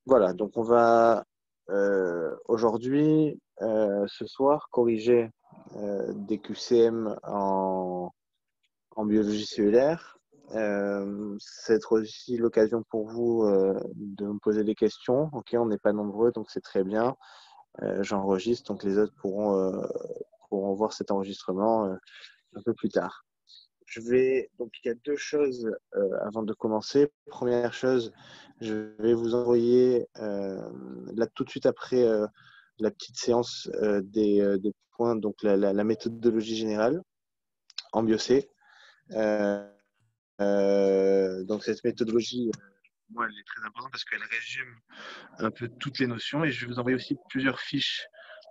Voilà, donc on va aujourd'hui, ce soir, corriger des QCM en biologie cellulaire. C'est être aussi l'occasion pour vous de me poser des questions. Ok, on n'est pas nombreux, donc c'est très bien. J'enregistre, donc les autres pourront voir cet enregistrement un peu plus tard. Donc il y a deux choses avant de commencer. Première chose, je vais vous envoyer là tout de suite après la petite séance des points, donc la méthodologie générale en biocé. Euh, donc cette méthodologie, moi, elle est très importante parce qu'elle résume un peu toutes les notions et je vais vous envoyer aussi plusieurs fiches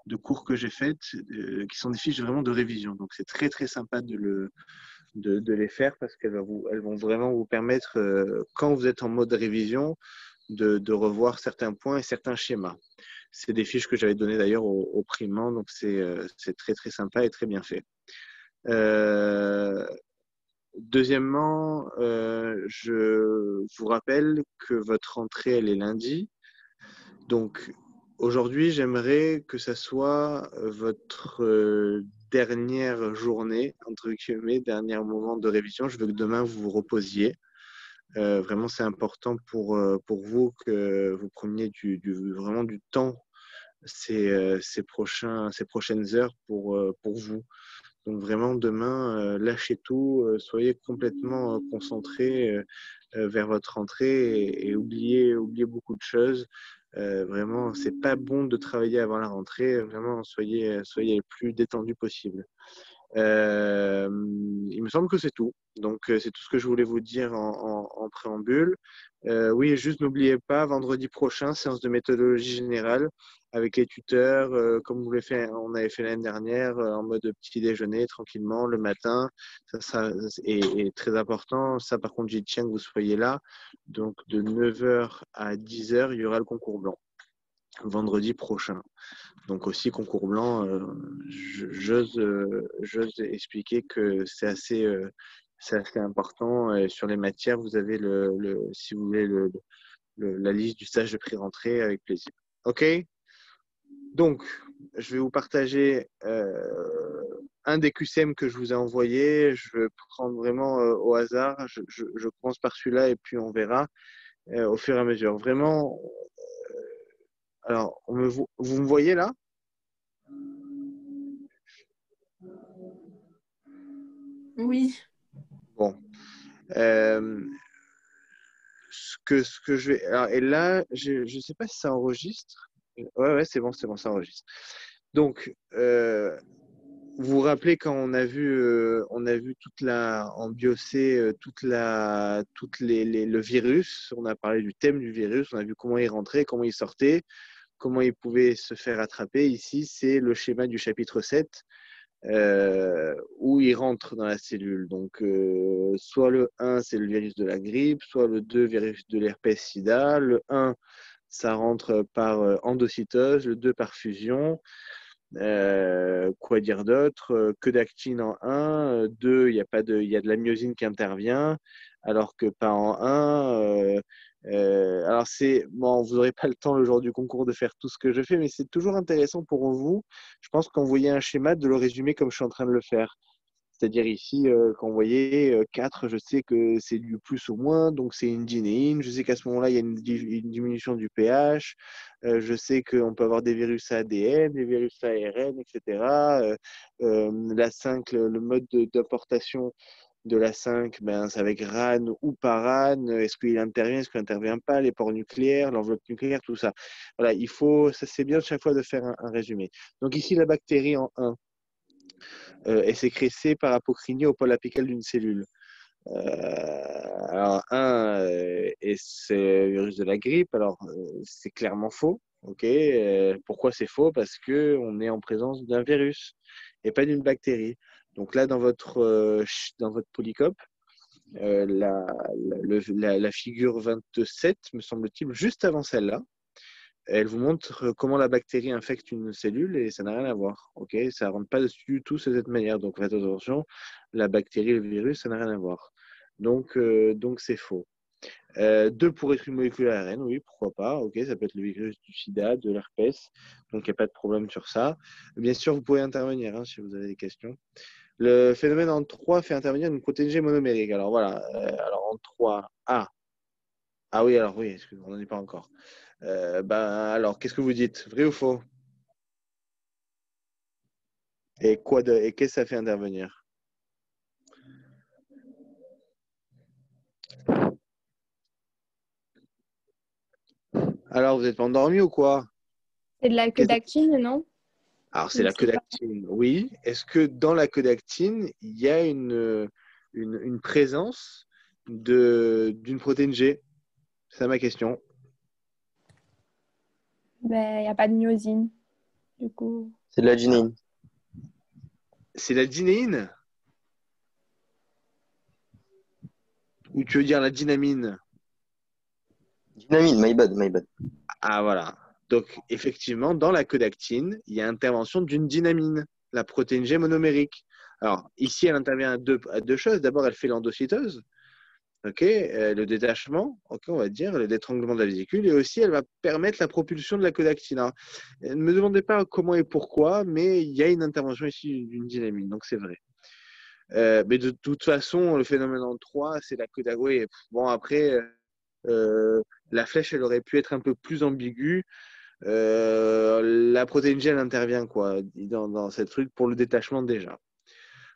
de cours que j'ai faites qui sont des fiches vraiment de révision. Donc c'est très très sympa de les faire parce elles vont vraiment vous permettre, quand vous êtes en mode révision, de revoir certains points et certains schémas. C'est des fiches que j'avais données d'ailleurs au primant, donc c'est très très sympa et très bien fait. Deuxièmement, je vous rappelle que votre rentrée, elle est lundi. Donc, aujourd'hui, j'aimerais que ça soit votre dernière journée, entre guillemets, dernier moment de révision. Je veux que demain, vous vous reposiez. Vraiment, c'est important pour vous que vous preniez vraiment du temps ces prochaines heures pour vous. Donc vraiment, demain, lâchez tout, soyez complètement concentrés vers votre rentrée et oubliez beaucoup de choses. Vraiment, c'est pas bon de travailler avant la rentrée. Vraiment, soyez le plus détendu possible. Il me semble que c'est tout. Donc, c'est tout ce que je voulais vous dire en préambule. Oui, juste n'oubliez pas, vendredi prochain, séance de méthodologie générale avec les tuteurs, comme on avait fait l'année dernière, en mode petit déjeuner, tranquillement, le matin. Ça est très important. Ça, par contre, j'y tiens que vous soyez là. Donc, de 9h à 10h, il y aura le concours blanc, vendredi prochain. Donc aussi, concours blanc, j'ose expliquer que c'est assez important. Et sur les matières, vous avez si vous voulez, la liste du stage de pré-rentrée avec plaisir. OK? Donc, je vais vous partager un des QCM que je vous ai envoyé. Je vais prendre vraiment au hasard. Je commence par celui-là et puis on verra au fur et à mesure. Vraiment, alors, vous me voyez là? Oui, Bon. Euh, ce que je vais. Alors, et là, je ne sais pas si ça enregistre. Ouais, c'est bon, ça enregistre. Donc, vous vous rappelez quand on a vu en biocé, le virus, on a parlé du thème du virus, on a vu comment il rentrait, comment il sortait, comment il pouvait se faire attraper. Ici, c'est le schéma du chapitre 7 où il rentre dans la cellule. Donc, soit le 1, c'est le virus de la grippe, soit le 2, virus de l'herpès sida. Le 1, ça rentre par endocytose, le 2 par fusion. Quoi dire d'autre? Que d'actine en 1, 2, il y a de la myosine qui intervient, alors que pas en 1. Alors bon, vous n'aurez pas le temps le jour du concours de faire tout ce que je fais, mais c'est toujours intéressant pour vous. Je pense quand vous voyez un schéma, de le résumer comme je suis en train de le faire. C'est-à-dire ici, quand vous voyez 4, je sais que c'est du plus ou moins, donc c'est une dinéine. Je sais qu'à ce moment-là, il y a une diminution du pH. Je sais qu'on peut avoir des virus ADN, des virus ARN, etc. La 5, le mode d'importation de la 5, ben, c'est avec RAN ou pas RAN. Est-ce qu'il intervient, est-ce qu'il n'intervient pas, les ports nucléaires, l'enveloppe nucléaire, tout ça. Voilà, ça c'est bien chaque fois de faire un résumé. Donc ici, la bactérie en 1 est sécrétée par apocrinie au pôle apical d'une cellule. Alors, et c'est le virus de la grippe. Alors, c'est clairement faux. Ok, pourquoi c'est faux? Parce que on est en présence d'un virus et pas d'une bactérie. Donc là, dans votre polycope, la figure 27, me semble-t-il, juste avant celle-là, elle vous montre comment la bactérie infecte une cellule et ça n'a rien à voir. Ok, ça ne rentre pas dessus du tout de cette manière. Donc faites attention, la bactérie, le virus, ça n'a rien à voir. Donc c'est faux. Deux pourrait être une molécule ARN, oui, pourquoi pas. Ok, ça peut être le virus du sida, de l'herpès, donc il n'y a pas de problème sur ça. Bien sûr, vous pouvez intervenir hein, si vous avez des questions. Le phénomène en 3 fait intervenir une protéine G monomérique. Alors voilà, alors en 3, ah oui, alors oui, excusez-moi, on n'en est pas encore. Alors, qu'est-ce que vous dites? Vrai ou faux? Et qu'est-ce que ça fait intervenir? Alors, vous êtes pas endormi ou quoi? C'est de la queue d'actine, non? Alors, c'est Je la sais queue pas. d'actine, oui. Est-ce que dans la queue d'actine, il y a une présence d'une protéine G? C'est ça ma question. Ben, il n'y a pas de myosine, du coup. C'est de la Ah, gynéine. c'est la dynéine? Ou tu veux dire la dynamine? Dynamine, my bad, my bad. Ah, voilà. Donc, effectivement, dans la queue d'actine, il y a intervention d'une dynamine, la protéine G monomérique. Alors, ici, elle intervient à deux choses. D'abord, elle fait l'endocytose, ok, le détachement, ok, on va dire, le détranglement de la vésicule, et aussi, elle va permettre la propulsion de la queue d'actine. Alors, ne me demandez pas comment et pourquoi, mais il y a une intervention ici d'une dynamine, donc c'est vrai. Mais de toute façon, le phénomène en 3, c'est la queue d'actine. Oui, bon, après, euh, la flèche, elle aurait pu être un peu plus ambiguë. La protéine G, elle intervient quoi, dans cette truc pour le détachement déjà.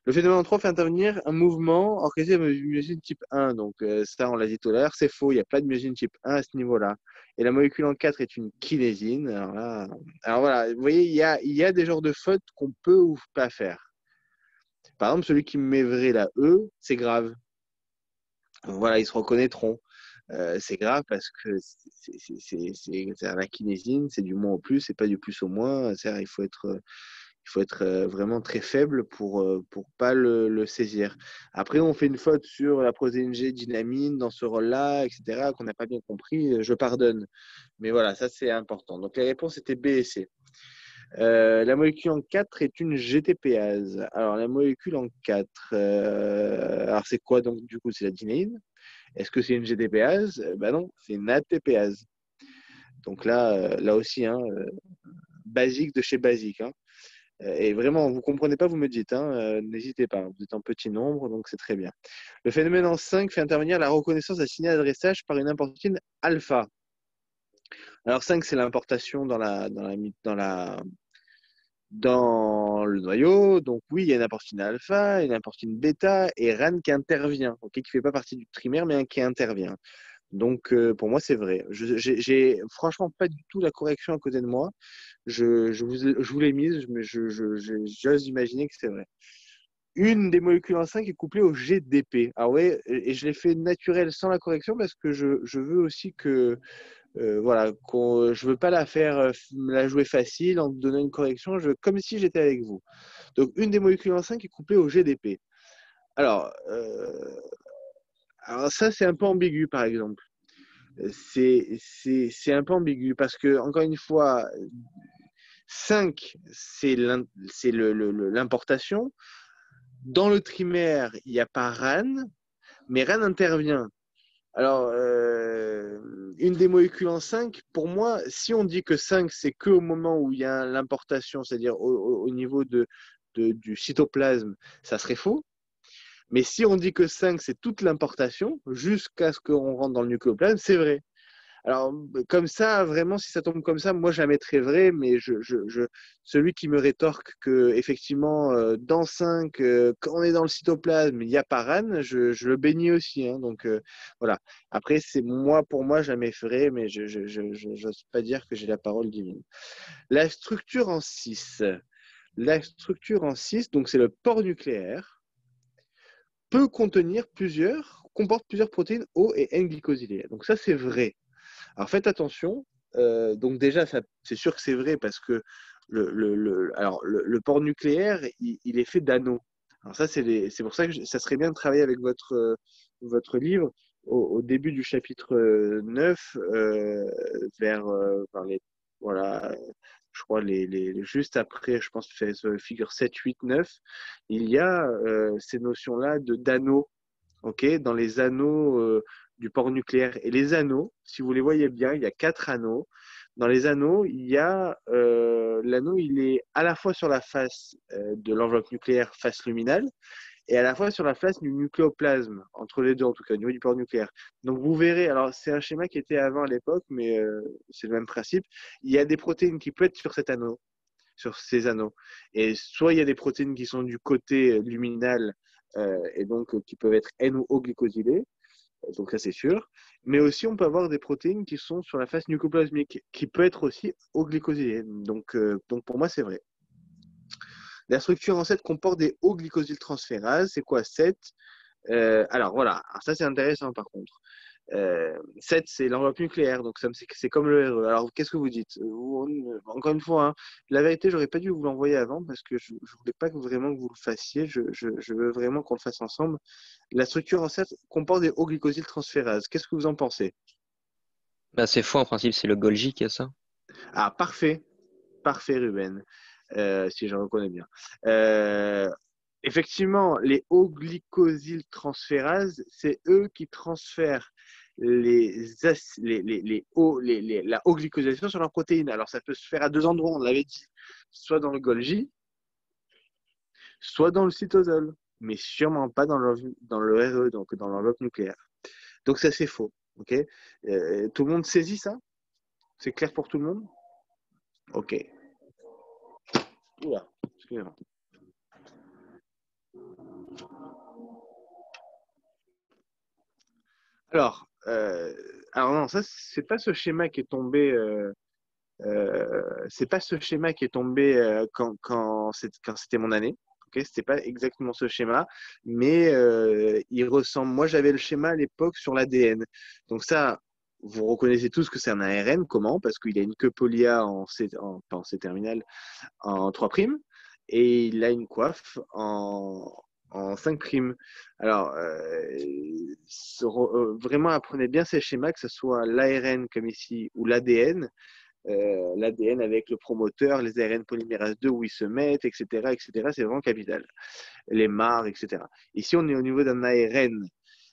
Le phénomène en 3 fait intervenir un mouvement orchestré de myosine type 1. Donc, ça, on l'a dit tout à l'heure, c'est faux. Il n'y a pas de myosine type 1 à ce niveau-là. Et la molécule en 4 est une kinésine. Alors voilà, vous voyez, il y a des genres de fautes qu'on peut ou pas faire. Par exemple, celui qui met vrai la E, c'est grave. Voilà, ils se reconnaîtront. C'est grave parce que c'est la kinésine, c'est du moins au plus, c'est pas du plus au moins. Il faut être vraiment très faible pour pas le saisir. Après, on fait une faute sur la protéine G dynamine dans ce rôle-là, etc., qu'on n'a pas bien compris, je pardonne. Mais voilà, ça c'est important. Donc les réponses étaient B et C. La molécule en 4 est une GTPase. Alors la molécule en 4, alors c'est quoi donc du coup? C'est la dynéine. Est-ce que c'est une GTPase? Ben non, c'est une ATPase. Donc là aussi, hein, basique de chez basique. Hein. Et vraiment, vous ne comprenez pas, vous me dites. Hein, n'hésitez pas. Vous êtes en petit nombre, donc c'est très bien. Le phénomène en 5 fait intervenir la reconnaissance d'un signal d'adressage par une importantine alpha. Alors 5, c'est l'importation dans le noyau. Donc oui, il y a une importantine alpha, une importantine bêta et RAN qui intervient, ok, qui ne fait pas partie du trimère, mais qui intervient. Donc, pour moi, c'est vrai. J'ai franchement pas du tout la correction à côté de moi. Je vous l'ai mise, mais j'ose imaginer que c'est vrai. Une des molécules en 5 est couplée au GDP. Ah ouais, et je l'ai fait naturel sans la correction parce que je veux aussi que, voilà, je veux pas la jouer facile en donnant une correction. Je veux comme si j'étais avec vous. Donc, une des molécules en 5 est couplée au GDP. Alors, alors ça, c'est un peu ambigu, par exemple. C'est un peu ambigu parce que, encore une fois, 5, c'est l'importation. Dans le trimère, il n'y a pas RAN, mais RAN intervient. Alors, une des molécules en 5, pour moi, si on dit que 5, c'est qu'au moment où il y a l'importation, c'est-à-dire au niveau du cytoplasme, ça serait faux. Mais si on dit que 5, c'est toute l'importation, jusqu'à ce qu'on rentre dans le nucléoplasme, c'est vrai. Alors, comme ça, vraiment, si ça tombe comme ça, moi, je la mettrais vrai, mais celui qui me rétorque que, effectivement, dans 5, quand on est dans le cytoplasme, il y a pas RAN, je le bénis aussi. Hein, donc, voilà. Après, pour moi, je la mets vrai, mais je n'ose pas dire que j'ai la parole divine. La structure en 6. La structure en 6, donc c'est le port nucléaire, comporte plusieurs protéines O et N-glycosylées. Donc, ça, c'est vrai. Alors faites attention. Donc déjà, c'est sûr que c'est vrai parce que le port nucléaire, il est fait d'anneaux. Alors ça, c'est pour ça que ça serait bien de travailler avec votre livre au début du chapitre 9, voilà, je crois juste après, je pense que c'est figure 7, 8, 9, il y a ces notions-là d'anneaux. Ok, dans les anneaux du port nucléaire. Et les anneaux, si vous les voyez bien, il y a 4 anneaux. Dans les anneaux, il y a l'anneau, il est à la fois sur la face de l'enveloppe nucléaire, face luminale, et à la fois sur la face du nucléoplasme, entre les deux en tout cas, au niveau du port nucléaire. Donc vous verrez, alors c'est un schéma qui était avant à l'époque, mais c'est le même principe. Il y a des protéines qui peuvent être sur cet anneau, sur ces anneaux. Et soit il y a des protéines qui sont du côté luminal, et donc qui peuvent être N ou O glycosylées, donc ça c'est sûr. Mais aussi on peut avoir des protéines qui sont sur la face nucléoplasmique, qui peut être aussi O glycosylées. Donc pour moi c'est vrai. La structure en 7 comporte des O-glycosyltransférases. C'est quoi 7? Alors voilà, alors ça c'est intéressant par contre. 7, c'est l'enveloppe nucléaire, donc c'est comme le RE. Alors qu'est-ce que vous dites? Encore une fois, hein, la vérité, j'aurais pas dû vous l'envoyer avant parce que je voulais pas vraiment que vous le fassiez. Je veux vraiment qu'on le fasse ensemble. La structure en 7 comporte des O-glycosyltransférases. Qu'est-ce que vous en pensez? Bah, c'est faux, en principe, c'est le Golgi qui a ça. Ah, parfait. Parfait, Ruben, si je reconnais bien. Euh, Effectivement, les O-glycosyltransférases, c'est eux qui transfèrent la O-glycosylation sur leurs protéines. Alors, ça peut se faire à deux endroits, on l'avait dit, soit dans le Golgi, soit dans le cytosol, mais sûrement pas dans le RE, donc dans l'enveloppe nucléaire. Donc, ça, c'est faux. Ok. Tout le monde saisit ça? C'est clair pour tout le monde? Ok. Oula, excusez-moi. Alors, alors non, ça c'est pas ce schéma qui est tombé. C'est pas ce schéma qui est tombé quand c'était mon année. Ok, c'était pas exactement ce schéma, mais il ressemble. Moi, j'avais le schéma à l'époque sur l'ADN. Donc ça, vous reconnaissez tous que c'est un ARN. Comment? Parce qu'il a une queue polia pas en C terminal, en 3', et il a une coiffe en 5'. Alors, vraiment apprenez bien ces schémas, que ce soit l'ARN comme ici ou l'ADN. L'ADN avec le promoteur, les ARN polymérase 2 où ils se mettent, etc., etc. C'est vraiment capital. Les mares, etc. Ici, on est au niveau d'un ARN.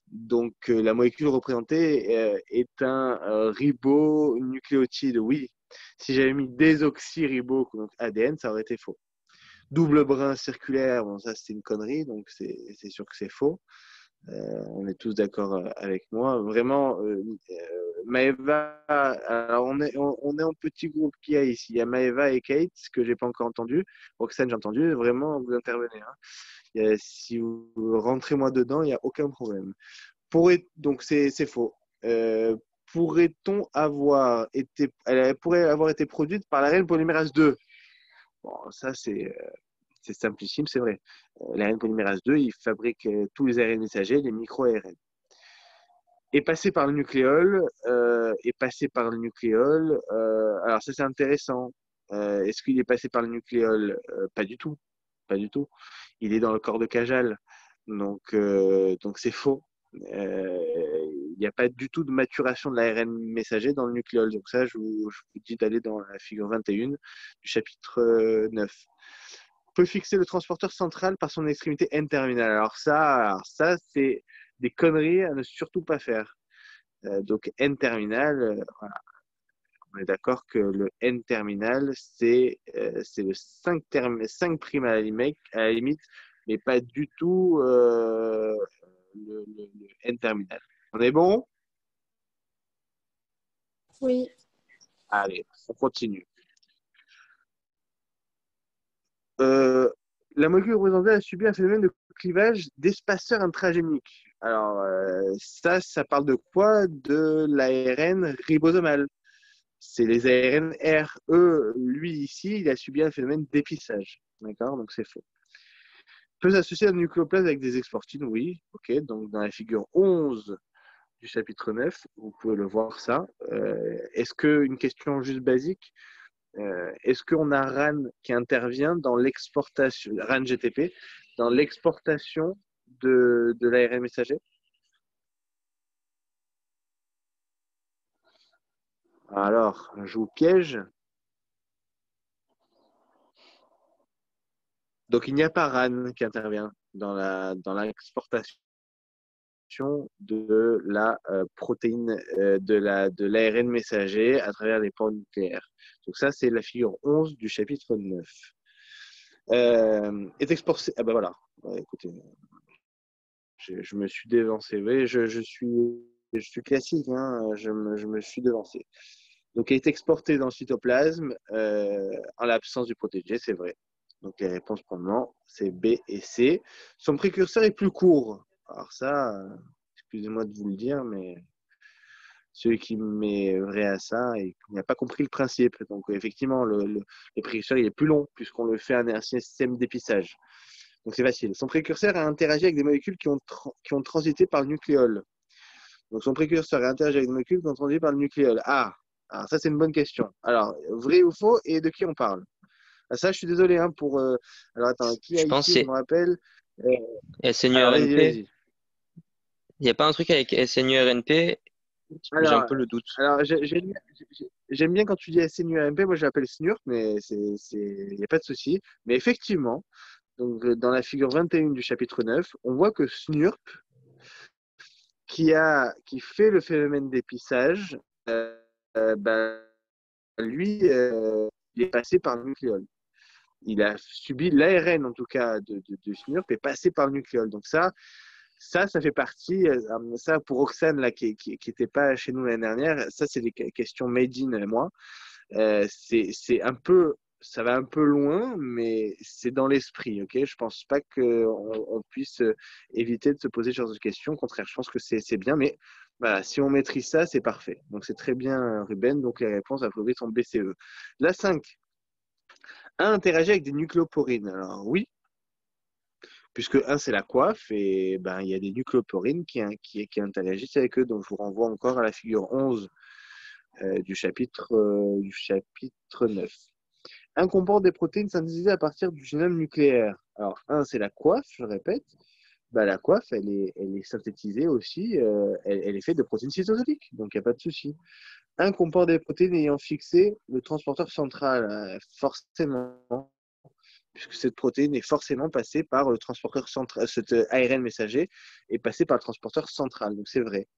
Donc, la molécule représentée est un ribonucléotide. Oui, si j'avais mis désoxyribo, donc ADN, ça aurait été faux. Double brin circulaire, bon, ça c'est une connerie, donc c'est sûr que c'est faux. On est tous d'accord avec moi. Vraiment, Maëva, alors on est en petit groupe qui a ici. Il y a Maëva et Kate, que j'ai pas encore entendu. Roxane, j'ai entendu. Vraiment, vous intervenez. Hein. Si vous rentrez moi dedans, il n'y a aucun problème. Donc c'est faux. Pourrait-on avoir été, elle pourrait avoir été produite par l'ARN polymérase 2? Bon, ça c'est simplissime, c'est vrai. L'ARN polymérase 2, il fabrique tous les ARN messagers, les micro-ARN. Est passé par le nucléole, alors ça c'est intéressant. Est-ce qu'il est passé par le nucléole? Pas du tout, pas du tout. Il est dans le corps de Cajal, donc c'est faux. Il n'y a pas du tout de maturation de l'ARN messager dans le nucléole. Donc ça, je vous dis d'aller dans la figure 21 du chapitre 9. On peut fixer le transporteur central par son extrémité N-terminale. Alors ça c'est des conneries à ne surtout pas faire. Donc N-terminal, voilà. On est d'accord que le N-terminal, c'est le 5' à la limite, mais pas du tout le N-terminal. On est bon? Oui. Allez, on continue. Euh, la molécule représentée a subi un phénomène de clivage d'espaceur intragénique. Alors, ça parle de quoi? De l'ARN ribosomal. C'est les ARN R. Lui, ici, il a subi un phénomène d'épissage. D'accord? Donc, c'est faux. Peut s'associer à un nucléoplasme avec des exportines, oui. OK. Donc, dans la figure 11 du chapitre 9, vous pouvez le voir, ça. Est-ce qu'une question juste basique, est-ce qu'on a RAN qui intervient dans l'exportation, RAN GTP, dans l'exportation de l'ARN messager? Alors, je vous piège. Donc, il n'y a pas RAN qui intervient dans l'exportation de la protéine de l'ARN messager à travers les pores nucléaires. Donc ça, c'est la figure 11 du chapitre 9. Est exporté. Ah ben voilà. Ouais, écoutez, je me suis dévancé. Vous voyez, je suis classique. Hein, je me suis devancé. Donc, elle est exportée dans le cytoplasme en l'absence du protégé, c'est vrai. Donc, les réponses pour le moment, c'est B et C. Son précurseur est plus court. Alors ça, excusez-moi de vous le dire, mais celui qui met vrai à ça, il n'a pas compris le principe. Donc, effectivement, le précurseur, il est plus long puisqu'on le fait un système d'épisage. Donc, c'est facile. Son précurseur a interagi avec des molécules qui ont transité par le nucléole. Donc, son précurseur a interagi avec des molécules qui ont transité par le nucléole. Ah, alors ça, c'est une bonne question. Alors, vrai ou faux et de qui on parle? Ah, ça, je suis désolé pour. Alors, attends, qui a Je pense ici, que je me rappelle. Alors, vas-y, SNURNP. vas-y. Il n'y a pas un truc avec SNURNP? J'ai un Alors, peu le doute. j'aime bien quand tu dis SNURMP, moi je l'appelle SNURP, mais il n'y a pas de souci. Mais effectivement, donc, dans la figure 21 du chapitre 9, on voit que SNURP, qui fait le phénomène d'épissage, ben, lui, il est passé par le nucléole. Il a subi l'ARN, en tout cas, de SNURP, est passé par le nucléole. Donc ça fait partie, ça pour Roxane, là, qui n'était pas chez nous l'année dernière, ça, c'est des questions made in, moi. C'est un peu, ça va un peu loin, mais c'est dans l'esprit, ok? Je pense pas qu'on puisse éviter de se poser ce genre de questions. Au contraire, je pense que c'est bien, mais voilà, si on maîtrise ça, c'est parfait. Donc, c'est très bien, Ruben. Donc, les réponses, a priori, sont BCE. La 5. A interagit avec des nucléoporines. Alors, oui, puisque un, c'est la coiffe, et ben, il y a des nucléoporines qui interagissent avec eux. Donc, je vous renvoie encore à la figure 11 du chapitre 9. Un comporte des protéines synthétisées à partir du génome nucléaire. Alors, un, c'est la coiffe, je répète. Bah, la coiffe, elle est synthétisée aussi, elle est faite de protéines cytosoliques, donc il n'y a pas de souci. Un comporte des protéines ayant fixé le transporteur central, forcément, puisque cette protéine est forcément passée par le transporteur central, cet ARN messager est passé par le transporteur central, donc c'est vrai.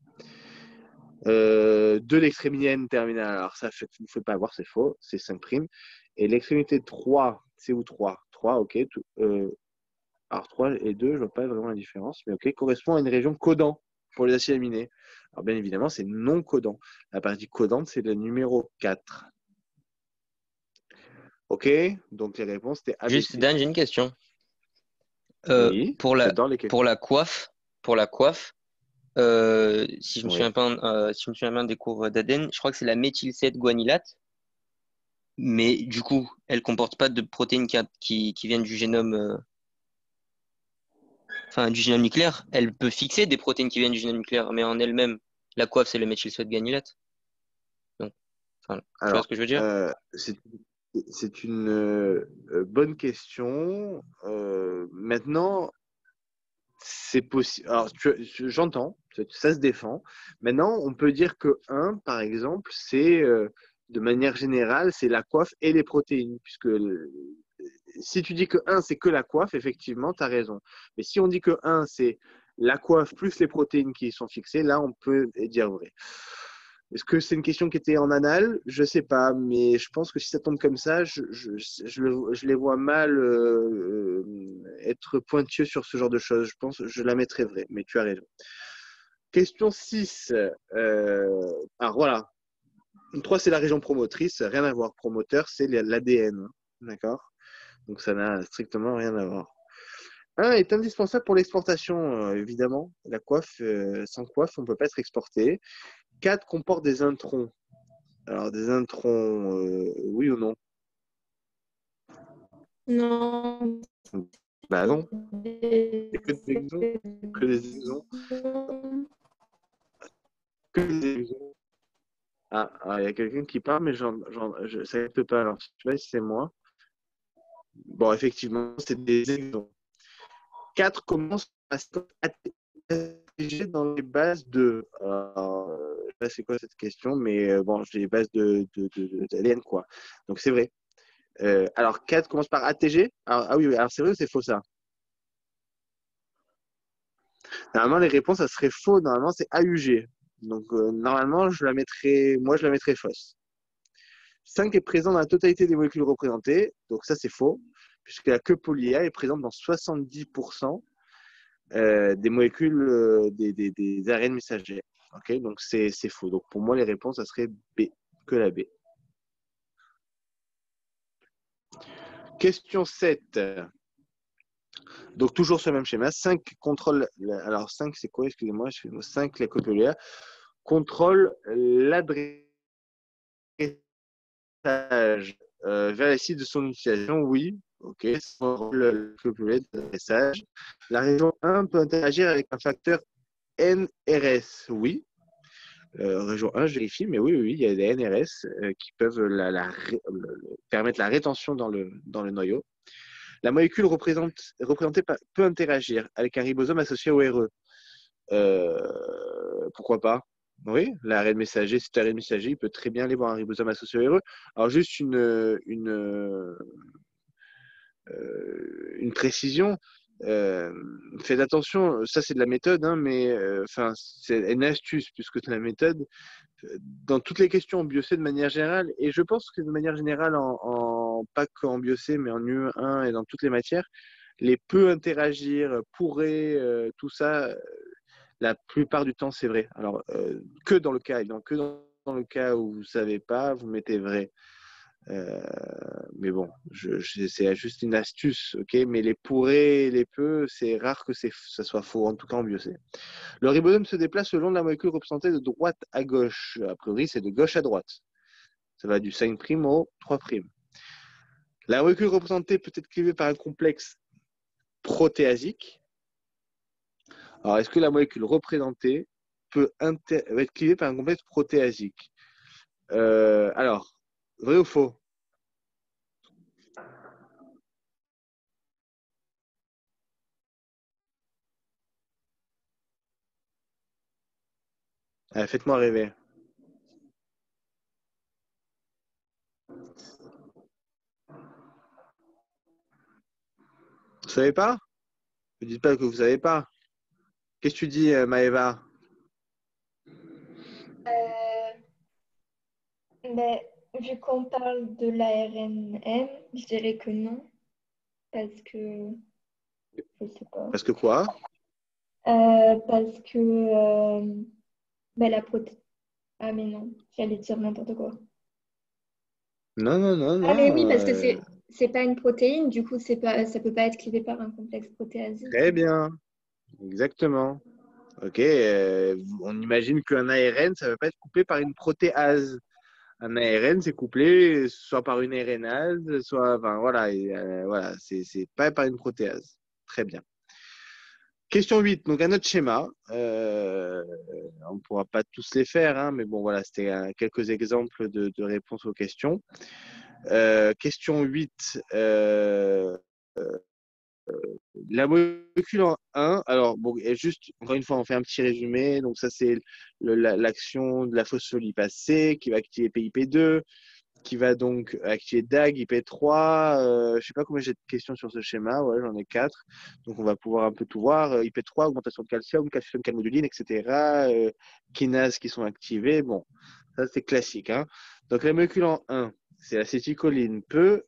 De l'extrémité N terminale, alors ça, il ne faut pas avoir, c'est faux, c'est 5'. Et l'extrémité 3, c'est où 3? 3, ok. Alors 3 et 2, je ne vois pas vraiment la différence, mais ok, correspond à une région codant pour les acides aminés. Alors bien évidemment, c'est non codant. La partie codante, c'est le numéro 4. Ok, donc les réponses, c'était Juste, ABC. Dan, j'ai une question. Oui, Pour la, j'adore les pour questions. la coiffe, si je me Oui. souviens pas, si je me souviens bien des cours d'ADN, je crois que c'est la méthylcète-guanylate. Mais du coup, elle comporte pas de protéines qui viennent du génome, du génome nucléaire. Elle peut fixer des protéines qui viennent du génome nucléaire, mais en elle-même, la coiffe, c'est le méthylcète-guanylate. Donc, tu vois ce Alors, que je veux dire? c'est une bonne question. Maintenant, c'est possible. Alors, j'entends, ça se défend. Maintenant, on peut dire que 1, par exemple, c'est de manière générale, c'est la coiffe et les protéines. Puisque si tu dis que 1, c'est que la coiffe, effectivement, tu as raison. Mais si on dit que 1, c'est la coiffe plus les protéines qui y sont fixées, là, on peut dire vrai. Est-ce que c'est une question qui était en anal? Je ne sais pas, mais je pense que si ça tombe comme ça, je les vois mal être pointueux sur ce genre de choses. Je pense que je la mettrais vraie, mais tu as raison. Question 6. Alors voilà. 3, c'est la région promotrice. Rien à voir. Promoteur, c'est l'ADN. D'accord? Donc ça n'a strictement rien à voir. 1 est indispensable pour l'exportation, évidemment. La coiffe, sans coiffe, on ne peut pas être exporté. 4 comporte des introns. Alors, des introns, oui ou non? Non. Bah non, Des il n'y a que des exons. Que des exons. Que des exons. Ah, il y a quelqu'un qui parle, mais je ne sais pas. Alors, je sais pas si c'est moi. Bon, effectivement, c'est des exons. 4 commence à s'attirer dans les bases de. Alors, je sais pas c'est quoi cette question, mais bon, j'ai les bases d'ADN, quoi. Donc, c'est vrai. Alors, 4 commence par ATG. Alors, ah oui, alors c'est vrai ou c'est faux ça? Normalement, les réponses, ça serait faux. Normalement, c'est AUG. Donc, normalement, je la mettrais fausse. 5 est présent dans la totalité des molécules représentées. Donc, ça, c'est faux, puisque la queue poly-A est présente dans 70% des molécules des ARN messagers. Okay, donc, c'est faux. Donc, pour moi, les réponses, ça serait B, que la B. Question 7. Donc, toujours ce même schéma. 5 contrôle. Alors, 5, c'est quoi? Excusez-moi, 5, la queue poly-A contrôle l'adressage vers les sites de son utilisation. Oui, ok. Le l'adressage. La région 1 peut interagir avec un facteur NRS. Oui. Région 1, je vérifie, mais oui, il y a des NRS qui peuvent permettre la rétention dans le noyau. La molécule représentée peut interagir avec un ribosome associé au RE. Pourquoi pas? Oui, l'ARN messager, c'est un ARN messager, il peut très bien aller voir un ribosome associé au RE. Alors, juste une précision. Faites attention, ça c'est de la méthode, hein, mais c'est une astuce plus que de la méthode. Dans toutes les questions en biocé de manière générale, et je pense que de manière générale, pas qu'en biocé, mais en UE1 et dans toutes les matières, les peut interagir, pourrait, tout ça, la plupart du temps, c'est vrai. Alors, que dans le cas, dans le cas où vous ne savez pas, vous mettez vrai. Mais bon, c'est juste une astuce, ok. Mais les pourrait, les peut, c'est rare que ça soit faux, en tout cas en biocé. Le ribosome se déplace le long de la molécule représentée de droite à gauche. A priori, c'est de gauche à droite. Ça va du 5' au 3'. La molécule représentée peut être clivée par un complexe protéasique. Alors, est-ce que la molécule représentée peut être clivée par un complexe protéasique? Alors, vrai ou faux? Faites-moi rêver. Vous savez pas? Ne dites pas que vous savez pas. Qu'est-ce que tu dis, Maëva? Mais vu qu'on parle de l'ARNM, je dirais que non, parce que je sais pas. Parce que quoi? Parce que la protéine. Ah mais non, j'allais dire n'importe quoi. Non, non, non, Ah mais non. oui, parce que c'est pas une protéine, du coup ça peut pas être clivé par un complexe protéasique. Très bien. Exactement. Ok. On imagine qu'un ARN, ça ne va pas être couplé par une protéase. Un ARN, c'est couplé soit par une RNase, soit, enfin, voilà, voilà, c'est pas par une protéase. Très bien. Question 8, donc un autre schéma. On ne pourra pas tous les faire, hein, mais bon, voilà, c'était quelques exemples de réponses aux questions. Question 8, la molécule en 1, alors, bon, et juste, encore une fois, on fait un petit résumé. Donc, ça, c'est l'action de la phospholipase C qui va activer PIP2, qui va donc activer DAG, IP3. Je ne sais pas combien j'ai de questions sur ce schéma. Ouais, j'en ai 4. Donc, on va pouvoir un peu tout voir. IP3, augmentation de calcium, calcium calmoduline, etc. Kinases qui sont activées. Bon, ça, c'est classique, hein. Donc, la molécule en 1, c'est l'acétylcholine, peut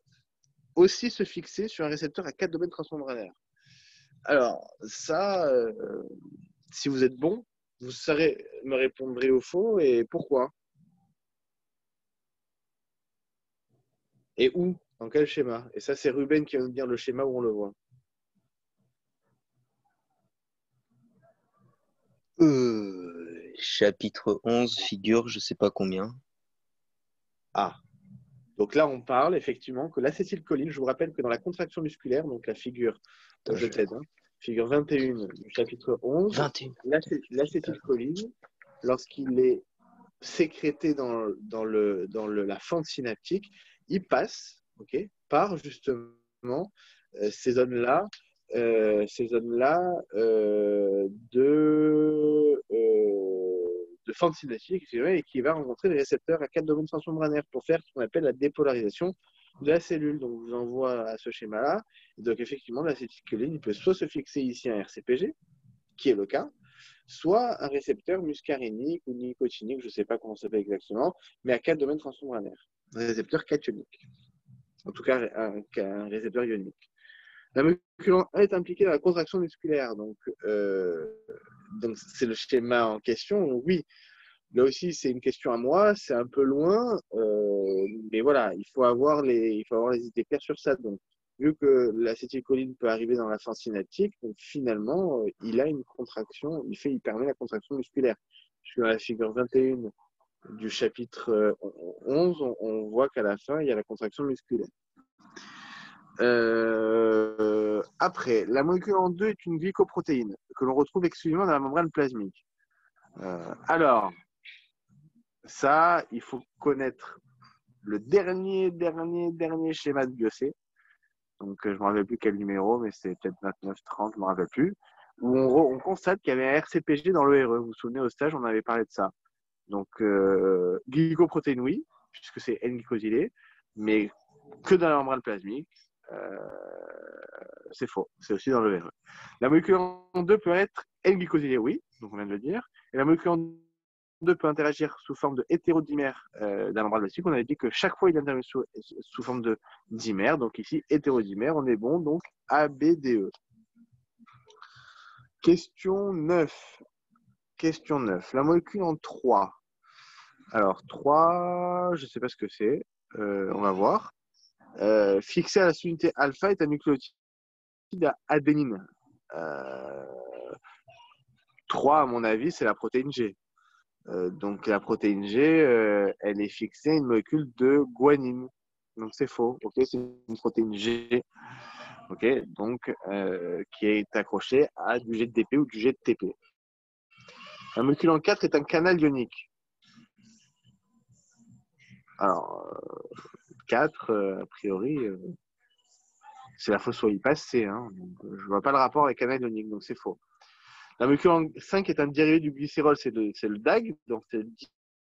aussi se fixer sur un récepteur à 4 domaines transmembranaires. Alors, ça, si vous êtes bon, vous saurez me répondre vrai ou faux et pourquoi. Et où, dans quel schéma. Et ça, c'est Ruben qui va nous dire le schéma où on le voit. Chapitre 11, figure, je sais pas combien. Ah, donc là, on parle effectivement que l'acétylcholine, je vous rappelle que dans la contraction musculaire, donc la figure, je t'aide, hein, figure 21 du chapitre 11, 21. l'acétylcholine, lorsqu'il est sécrété dans la fente synaptique, il passe, par justement ces zones-là de fente synaptique et qui va rencontrer les récepteurs à 4 domaines transmembranaires pour faire ce qu'on appelle la dépolarisation de la cellule. Donc, je vous envoie à ce schéma-là. Donc, effectivement, l'acétylcholine, il peut soit se fixer ici un RCPG, qui est le cas, soit un récepteur muscarénique ou nicotinique, je ne sais pas comment ça s'appelle exactement, mais à 4 domaines transmembranaires. Un récepteur cationique. En tout cas, un récepteur ionique. La molécule 1 est impliquée dans la contraction musculaire. Donc c'est le schéma en question. Donc, oui, là aussi, c'est une question à moi. C'est un peu loin. Mais voilà, il faut avoir les idées claires sur ça. Donc, vu que l'acétylcholine peut arriver dans la phase synaptique, donc finalement, il a une contraction, il permet la contraction musculaire. Sur la figure 21 du chapitre 11, on voit qu'à la fin, il y a la contraction musculaire. Après, la molécule en 2 est une glycoprotéine que l'on retrouve exclusivement dans la membrane plasmique. Alors, ça, il faut connaître le dernier schéma de Gaussier. Donc, je ne me rappelle plus quel numéro, mais c'est peut-être 29-30, je ne me rappelle plus, où on constate qu'il y avait un RCPG dans l'ERE. Vous vous souvenez, au stage, on avait parlé de ça. Donc, glycoprotéine, oui, puisque c'est N-glycosylé, mais que dans la membrane plasmique. C'est faux, c'est aussi dans le RE. La molécule en 2 peut être N-glycosylée, oui, donc on vient de le dire. Et la molécule en 2 peut interagir sous forme de hétérodimère dans la membrane plasmique. On avait dit que chaque fois il intervient sous forme de dimère, donc ici hétérodimère, on est bon, donc ABDE. Question 9. Question 9. La molécule en 3. Alors 3, je ne sais pas ce que c'est, on va voir. Fixé à la unité alpha est un nucléotide à adénine. 3, à mon avis, c'est la protéine G. Donc la protéine G, elle est fixée à une molécule de guanine. Donc c'est faux. Ok, c'est une protéine G. Ok, donc qui est accrochée à du GTP ou du GTP. La molécule en 4 est un canal ionique. Alors 4, a priori, c'est la phosphorylipase, hein, donc je ne vois pas le rapport avec canal ionique, donc c'est faux. La molécule en 5 est un dérivé du glycérol, c'est le DAG, donc c'est le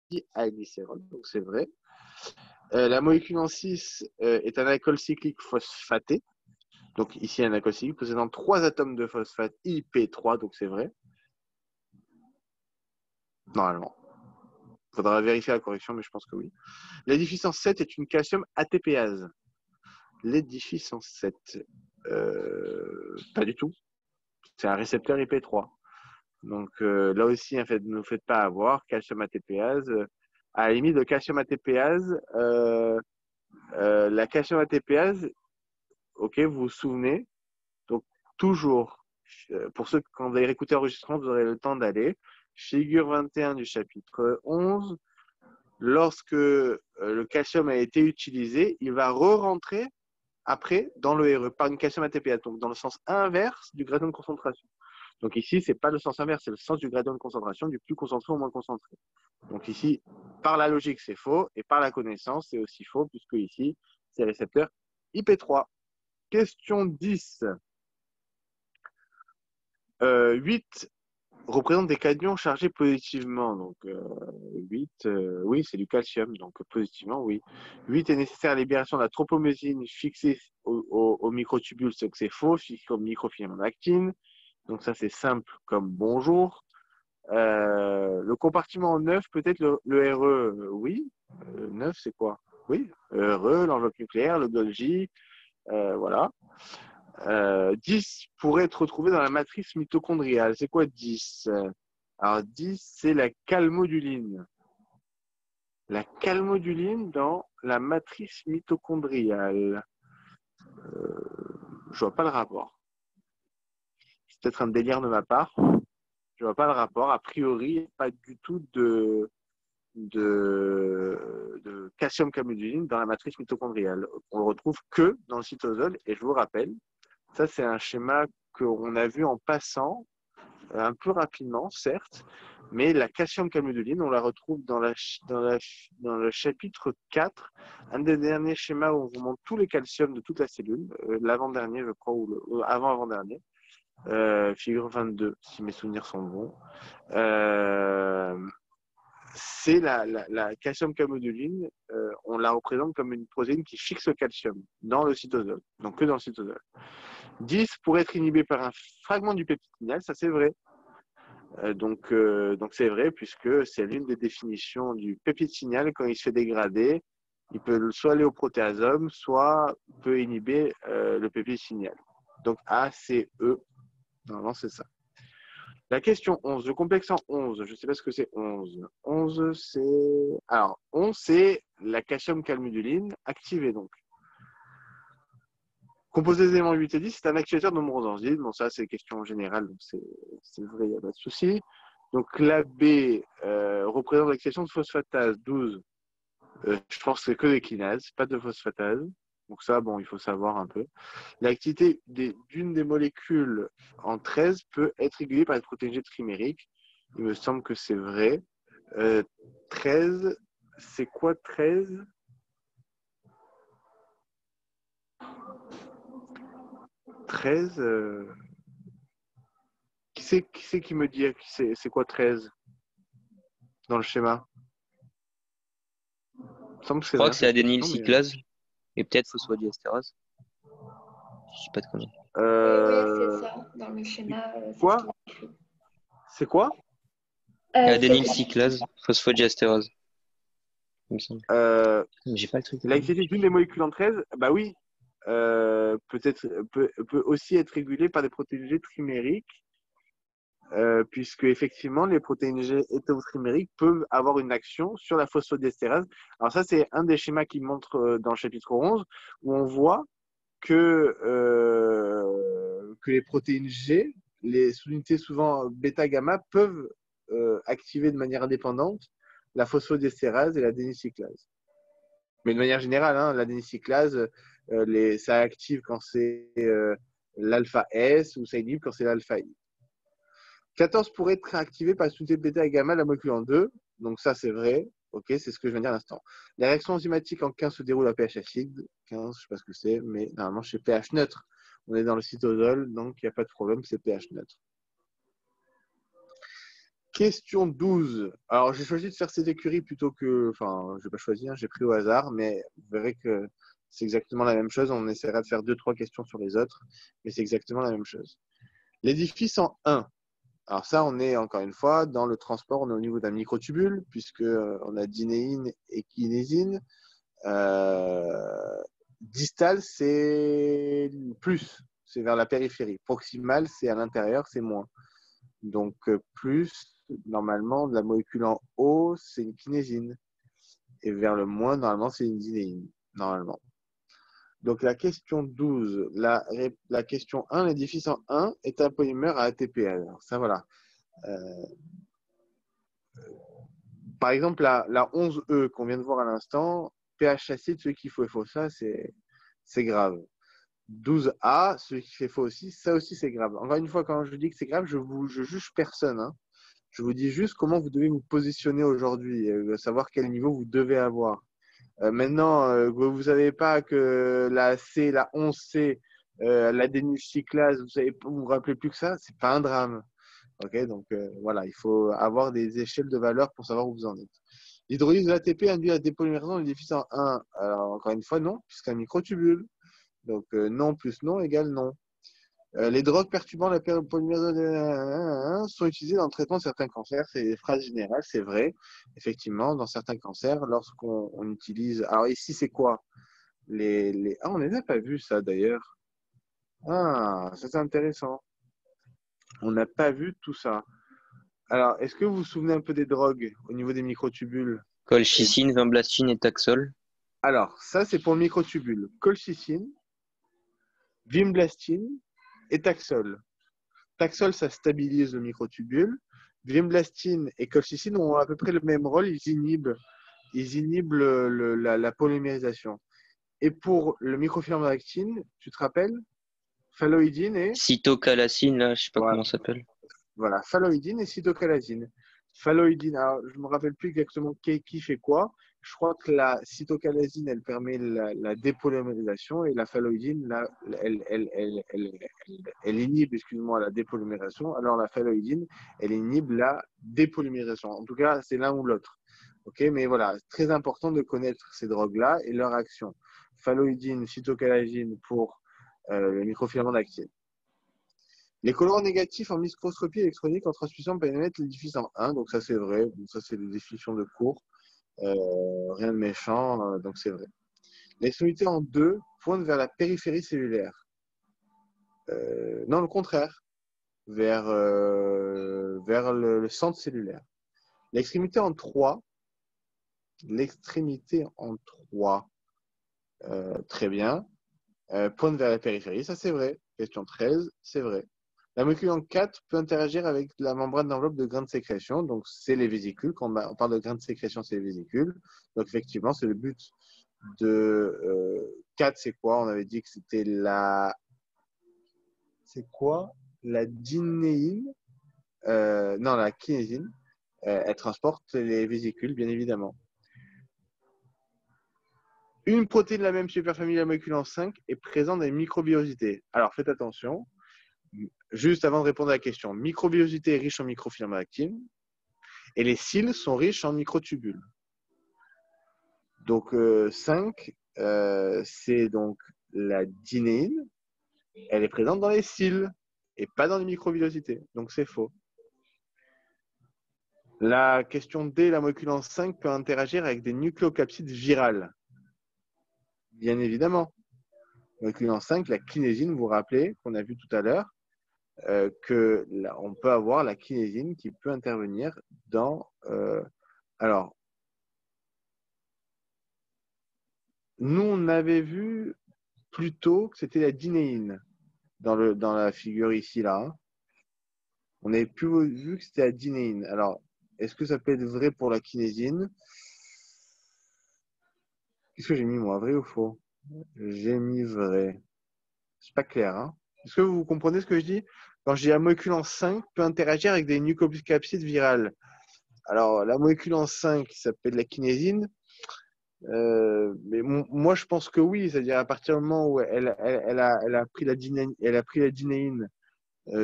diacylglycérol, donc c'est vrai. La molécule en 6 est un alcool cyclique phosphaté, donc ici un alcool cyclique possédant 3 atomes de phosphate IP3, donc c'est vrai. Normalement. Il faudra vérifier la correction, mais je pense que oui. L'édificence 7 est une calcium ATPase. L'édificence 7, pas du tout. C'est un récepteur IP3. Donc là aussi, en fait, ne vous faites pas avoir. Calcium ATPase. À la limite, le calcium ATPase, la calcium ATPase, ok, vous vous souvenez. Donc toujours, pour ceux quand vous allez écouter l'enregistrement, vous aurez le temps d'aller. Figure 21 du chapitre 11. Lorsque le calcium a été utilisé, il va re-rentrer après dans le RE par une calcium ATPase, donc dans le sens inverse du gradient de concentration. Donc ici, ce n'est pas le sens inverse, c'est le sens du gradient de concentration, du plus concentré au moins concentré. Donc ici, par la logique, c'est faux, et par la connaissance, c'est aussi faux, puisque ici, c'est récepteur IP3. Question 10. 8 représente des cations chargés positivement. Donc 8, oui, c'est du calcium, donc positivement, oui. 8 est nécessaire à la libération de la tropomésine fixée au microtubule, c'est que c'est faux, fixée au microfilament d'actine. Donc ça, c'est simple comme bonjour. Le compartiment 9, peut-être le RE, oui. 9, c'est quoi? Oui, RE, l'enveloppe nucléaire, le Golgi, voilà. 10 pourrait être retrouvé dans la matrice mitochondriale. C'est quoi 10? Alors 10, c'est la calmoduline. La calmoduline dans la matrice mitochondriale. Je vois pas le rapport. C'est peut-être un délire de ma part. Je vois pas le rapport. A priori, pas du tout de calcium calmoduline dans la matrice mitochondriale. On le retrouve que dans le cytosol. Et je vous rappelle, ça c'est un schéma qu'on a vu en passant, un peu rapidement, certes, mais la calcium calmoduline, on la retrouve dans le chapitre 4, un des derniers schémas où on vous montre tous les calciums de toute la cellule, l'avant-dernier, je crois, ou avant-avant-dernier. Figure 22, si mes souvenirs sont bons. C'est la calcium calmoduline, on la représente comme une protéine qui fixe le calcium dans le cytosol, donc que dans le cytosol. 10 pourrait être inhibé par un fragment du peptide, ça c'est vrai. Donc c'est vrai puisque c'est l'une des définitions du peptide signal quand il se fait dégrader. Il peut soit aller au protéasome, soit peut inhiber le peptide signal. Donc A, C, E, normalement c'est ça. La question 11, le complexe en 11, je ne sais pas ce que c'est 11. 11, c'est... Alors, 11, c'est la calcium-calmuduline activée donc. Composé des éléments 8 et 10, c'est un activateur de nombreuses enzymes. Bon, ça, c'est question générale, donc c'est vrai, il n'y a pas de souci. Donc, la B représente l'activation de phosphatase 12. Je pense que c'est que des kinases, pas de phosphatase. Donc ça, bon, il faut savoir un peu. L'activité d'une des molécules en 13 peut être régulée par les protéines G trimériques. Il me semble que c'est vrai. 13, c'est quoi 13 ? 13, qui c'est qui me dit c'est quoi 13 dans le schéma? Il me semble que Je c'est crois vrai que c'est cette question, mais... adénylcyclase et peut-être phosphodiestérase. Je sais pas de conneries. Oui, c'est ça. Dans le schéma, c'est Quoi? ce qui est écrit. C'est quoi? Adénylcyclase, phosphodiestérase. Il me semble. Mais j'ai pas le truc. L'activité d'une des molécules en 13, bah oui, peut aussi être régulée par des protéines G trimériques, puisque effectivement les protéines G hétérotrimériques peuvent avoir une action sur la phosphodiesterase. Alors ça, c'est un des schémas qui montre dans le chapitre 11, où on voit que les protéines G, les sous-unités souvent bêta-gamma, peuvent activer de manière indépendante la phosphodiesterase et la dénicyclase. Mais de manière générale, hein, la dénicyclase, ça active quand c'est l'alpha S ou ça inhibe quand c'est l'alpha I. 14 pourrait être activé par la sous-unité bêta et gamma de la molécule en 2. Donc ça, c'est vrai. Ok, c'est ce que je viens de dire à l'instant. La réaction enzymatique en 15 se déroule à pH acide. 15, je ne sais pas ce que c'est, mais normalement, c'est pH neutre. On est dans le cytosol, donc il n'y a pas de problème, c'est pH neutre. Question 12. Alors, j'ai choisi de faire cette écurie plutôt que... Enfin, je n'ai pas choisi, hein, j'ai pris au hasard, mais vous verrez que c'est exactement la même chose. On essaiera de faire 2-3 questions sur les autres, mais c'est exactement la même chose. L'édifice en 1. Alors ça, on est encore une fois dans le transport, on est au niveau d'un microtubule, puisque on a dinéine et kinésine. Distal, c'est plus, c'est vers la périphérie. Proximal, c'est à l'intérieur, c'est moins. Donc plus, normalement, de la molécule en haut, c'est une kinésine. Et vers le moins, normalement, c'est une dinéine, normalement. Donc la question 12, la question 1, l'édifice en 1 est un polymère à ATP. Alors ça, voilà. Par exemple, la 11E qu'on vient de voir à l'instant, pH acide, celui qui faut ça, c'est grave. 12A, celui qui fait faux aussi, ça aussi c'est grave. Encore une fois, quand je dis que c'est grave, je juge personne. Hein. Je vous dis juste comment vous devez vous positionner aujourd'hui, savoir quel niveau vous devez avoir. Maintenant, vous savez pas que la 11C, la dénucyclase, vous rappelez plus que ça, c'est pas un drame. Ok, donc voilà, il faut avoir des échelles de valeur pour savoir où vous en êtes. L'hydrolyse de l'ATP induit la dépolymérisation de l'édifice en 1. Alors, encore une fois, non, puisqu'un microtubule. Donc, non plus non égale non. Les drogues perturbant la polymérisation sont utilisées dans le traitement de certains cancers. C'est des phrases générales, c'est vrai. Effectivement, dans certains cancers, lorsqu'on utilise... Alors ici, c'est quoi Ah, on n'a pas vu ça d'ailleurs. Ah, ça c'est intéressant. On n'a pas vu tout ça. Alors, est-ce que vous vous souvenez un peu des drogues au niveau des microtubules? Colchicine, vinblastine et taxol. Alors, ça, c'est pour le microtubule. Colchicine, vinblastine et taxol. Taxol, ça stabilise le microtubule. Vinblastine et colchicine ont à peu près le même rôle. Ils inhibent la polymérisation. Et pour le microfilament d'actine, tu te rappelles? Phalloïdine et... Cytocalasine, là, je sais pas Voilà. comment ça s'appelle. Voilà, phalloïdine et cytocalasine. Phalloïdine, alors je ne me rappelle plus exactement qui fait quoi. Je crois que la cytocalasine, elle permet la dépolymérisation et la phalloïdine, elle inhibe, excuse-moi, la dépolymérisation. Alors la phalloïdine, elle inhibe la dépolymérisation. En tout cas, c'est l'un ou l'autre. Ok, mais voilà, c'est très important de connaître ces drogues-là et leur action. Phalloïdine, cytocalasine pour le microfilament d'actine. Les colorants négatifs en microscopie électronique en transmission peuvent émettre l'édifice en 1, donc ça c'est vrai. Bon, ça c'est des définitions de cours. Rien de méchant, donc c'est vrai. L'extrémité en 2 pointe vers la périphérie cellulaire. Non, le contraire, vers le centre cellulaire. L'extrémité en 3, très bien, pointe vers la périphérie, ça c'est vrai. Question 13, c'est vrai. La molécule en 4 peut interagir avec la membrane d'enveloppe de grains de sécrétion, donc c'est les vésicules. Quand on parle de grains de sécrétion, c'est les vésicules. Donc effectivement, c'est le but de 4, c'est quoi? On avait dit que c'était la... C'est quoi? La dynéine. Non, la kinésine. Elle transporte les vésicules, bien évidemment. Une protéine de la même superfamille de la molécule en 5 est présente dans les microbiosités. Alors faites attention. Juste avant de répondre à la question, microbiosité est riche en microfilament actine et les cils sont riches en microtubules. Donc 5, c'est donc la dynéine. Elle est présente dans les cils et pas dans les microbiosités. Donc c'est faux. La question D, la molécule en 5 peut interagir avec des nucléocapsides virales. Bien évidemment. Molécule en 5, la kinésine, vous vous rappelez, qu'on a vu tout à l'heure, qu'on peut avoir la kinésine qui peut intervenir dans... alors, nous, on avait vu plus tôt que c'était la dynéine dans la figure ici, là. Hein. On n'avait plus vu que c'était la dynéine. Alors, est-ce que ça peut être vrai pour la kinésine? Qu'est-ce que j'ai mis, moi? Vrai ou faux? J'ai mis vrai. C'est pas clair, hein? Est-ce que vous comprenez ce que je dis? Quand je dis la molécule en 5 peut interagir avec des nucléocapsides virales. Alors, la molécule en 5 s'appelle la kinésine. Mais moi, je pense que oui. C'est-à-dire, à partir du moment où elle a pris la dynéine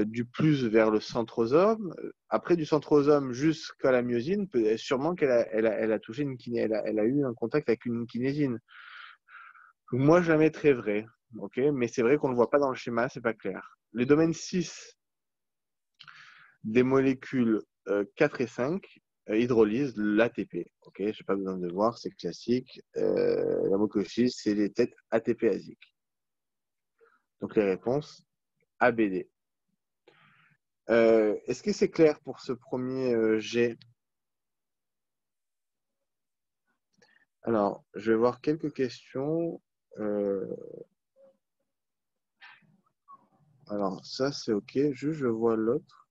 du plus vers le centrosome, après du centrosome jusqu'à la myosine, sûrement qu'elle a touché une kiné, elle a eu un contact avec une kinésine. Moi, je la mettrais vrai. Okay, mais c'est vrai qu'on ne le voit pas dans le schéma, c'est pas clair. Les domaines 6 des molécules 4 et 5 hydrolysent l'ATP. Okay, je n'ai pas besoin de le voir, c'est classique. La molécule 6, c'est les têtes ATP-asiques. Donc les réponses A, B, D. Est-ce que c'est clair pour ce premier G? Alors, je vais voir quelques questions. Alors, ça, c'est OK. Juste, je vois l'autre.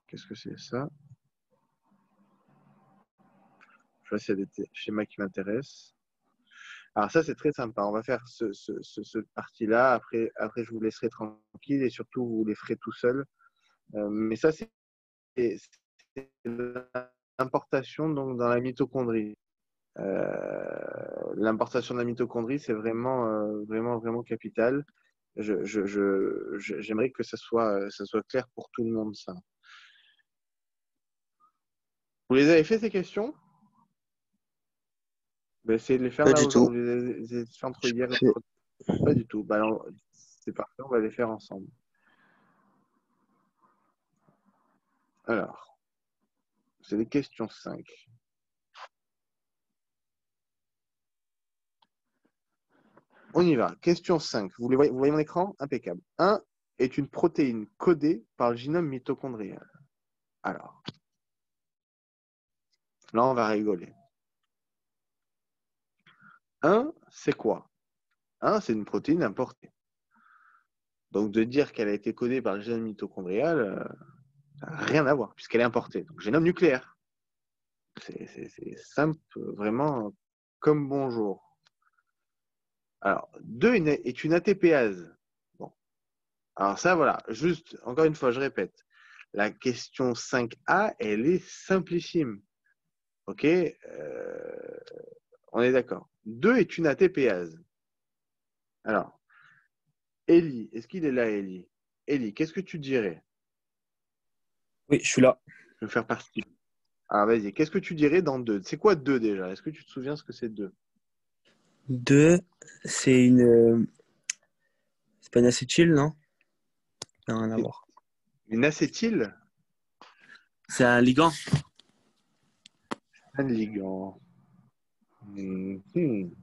Qu'est-ce que c'est ça? Je vois s'il y a des schémas qui m'intéressent. Alors, ça, c'est très sympa. On va faire cette partie-là. Après, je vous laisserai tranquille et surtout, vous les ferez tout seul. Mais ça, c'est l'importation donc, dans la mitochondrie. L'importation de la mitochondrie, c'est vraiment capital. J'aimerais que ça soit clair pour tout le monde, ça. Vous les avez fait, ces questions? Ben, essayez de les faire Pas là du tout. aujourd'hui. Les avez fait entre hier et aujourd'hui. Pas du tout. Ben, alors, c'est parfait, on va les faire ensemble. Alors, c'est les questions 5. On y va. Question 5. Vous voyez mon écran? Impeccable. 1 est une protéine codée par le génome mitochondrial. Alors, là, on va rigoler. 1, c'est quoi? 1, c'est une protéine importée. Donc, de dire qu'elle a été codée par le génome mitochondrial, ça n'a rien à voir, puisqu'elle est importée. Donc, génome nucléaire. C'est simple, vraiment, comme bonjour. Alors, 2 est une ATPase. Bon. Alors ça, voilà, juste, encore une fois, je répète. La question 5A, elle est simplissime. OK, on est d'accord. 2 est une ATPase. Alors, Eli, est-ce qu'il est là, Eli? Eli, qu'est-ce que tu dirais? Oui, je suis là. Je vais faire partie. Alors, vas-y, qu'est-ce que tu dirais dans 2? C'est quoi 2 déjà? Est-ce que tu te souviens ce que c'est 2? 2, c'est une. C'est pas une acétyl, non? Ça n'a rien à voir. Une acétyle, C'est un ligand. un ligand. Mhm.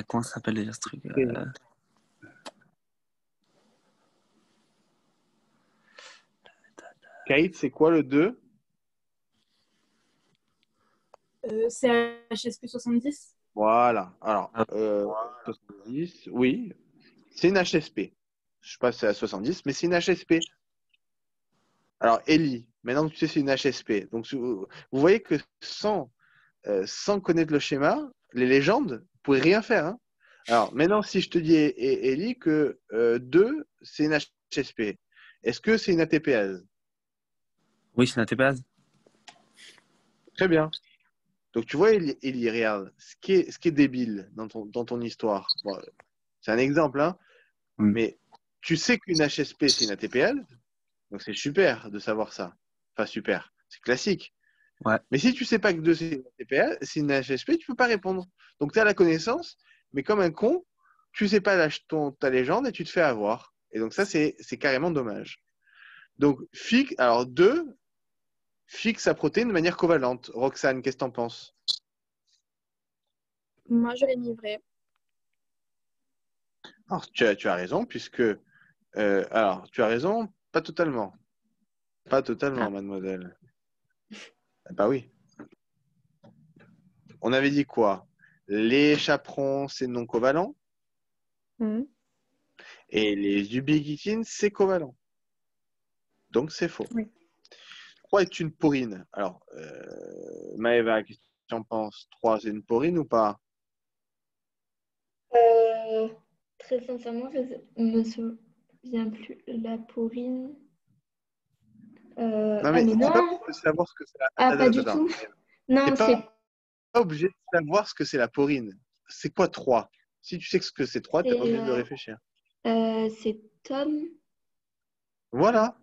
Comment ça s'appelle déjà ce truc? Kate, c'est quoi le 2? C'est HSP 70. Voilà. Alors, Ah. 70, oui. C'est une HSP. Je sais pas si c'est à 70, mais c'est une HSP. Alors, Ellie, maintenant que tu sais c'est une HSP. Donc, vous voyez que sans connaître le schéma, les légendes, vous ne pouvez rien faire. Hein. Alors, maintenant, si je te dis, Ellie, que 2, c'est une HSP, est-ce que c'est une ATPase? Oui, c'est une ATPase. Très bien. Donc, tu vois, Ellie, regarde, ce qui est débile dans ton histoire. Bon, c'est un exemple, hein, mais tu sais qu'une HSP, c'est une ATPase, donc c'est super de savoir ça. Enfin, super, c'est classique. Ouais. Mais si tu sais pas que 2 c'est une ATPA, c'est une HSP, tu peux pas répondre. Donc tu as la connaissance, mais comme un con, tu sais pas ta légende et tu te fais avoir. Et donc ça, c'est carrément dommage. Donc, alors 2, fixe sa protéine de manière covalente. Roxane, qu'est-ce que t'en penses? Moi, je l'ai mis vrai. Alors, tu as raison, puisque... alors, tu as raison, pas totalement. Pas totalement, mademoiselle. Bah oui. On avait dit quoi? Les chaperons, c'est non covalent. Et les ubiquitines, c'est covalent. Donc, c'est faux. Oui. 3 est une porine. Alors, Maëva, qu'est-ce que tu en penses? 3, c'est une porine ou pas? Très sincèrement, je me souviens plus. La porine. Non, Ah, mais mais c'est pas non! obligé de savoir ce que c'est la... Ah, Attends, pas du attends. tout. T'es Non, c'est. pas obligé de savoir ce que c'est la porine. C'est quoi 3? Si tu sais ce que c'est 3, t'es pas obligé de réfléchir. C'est Tom. Voilà.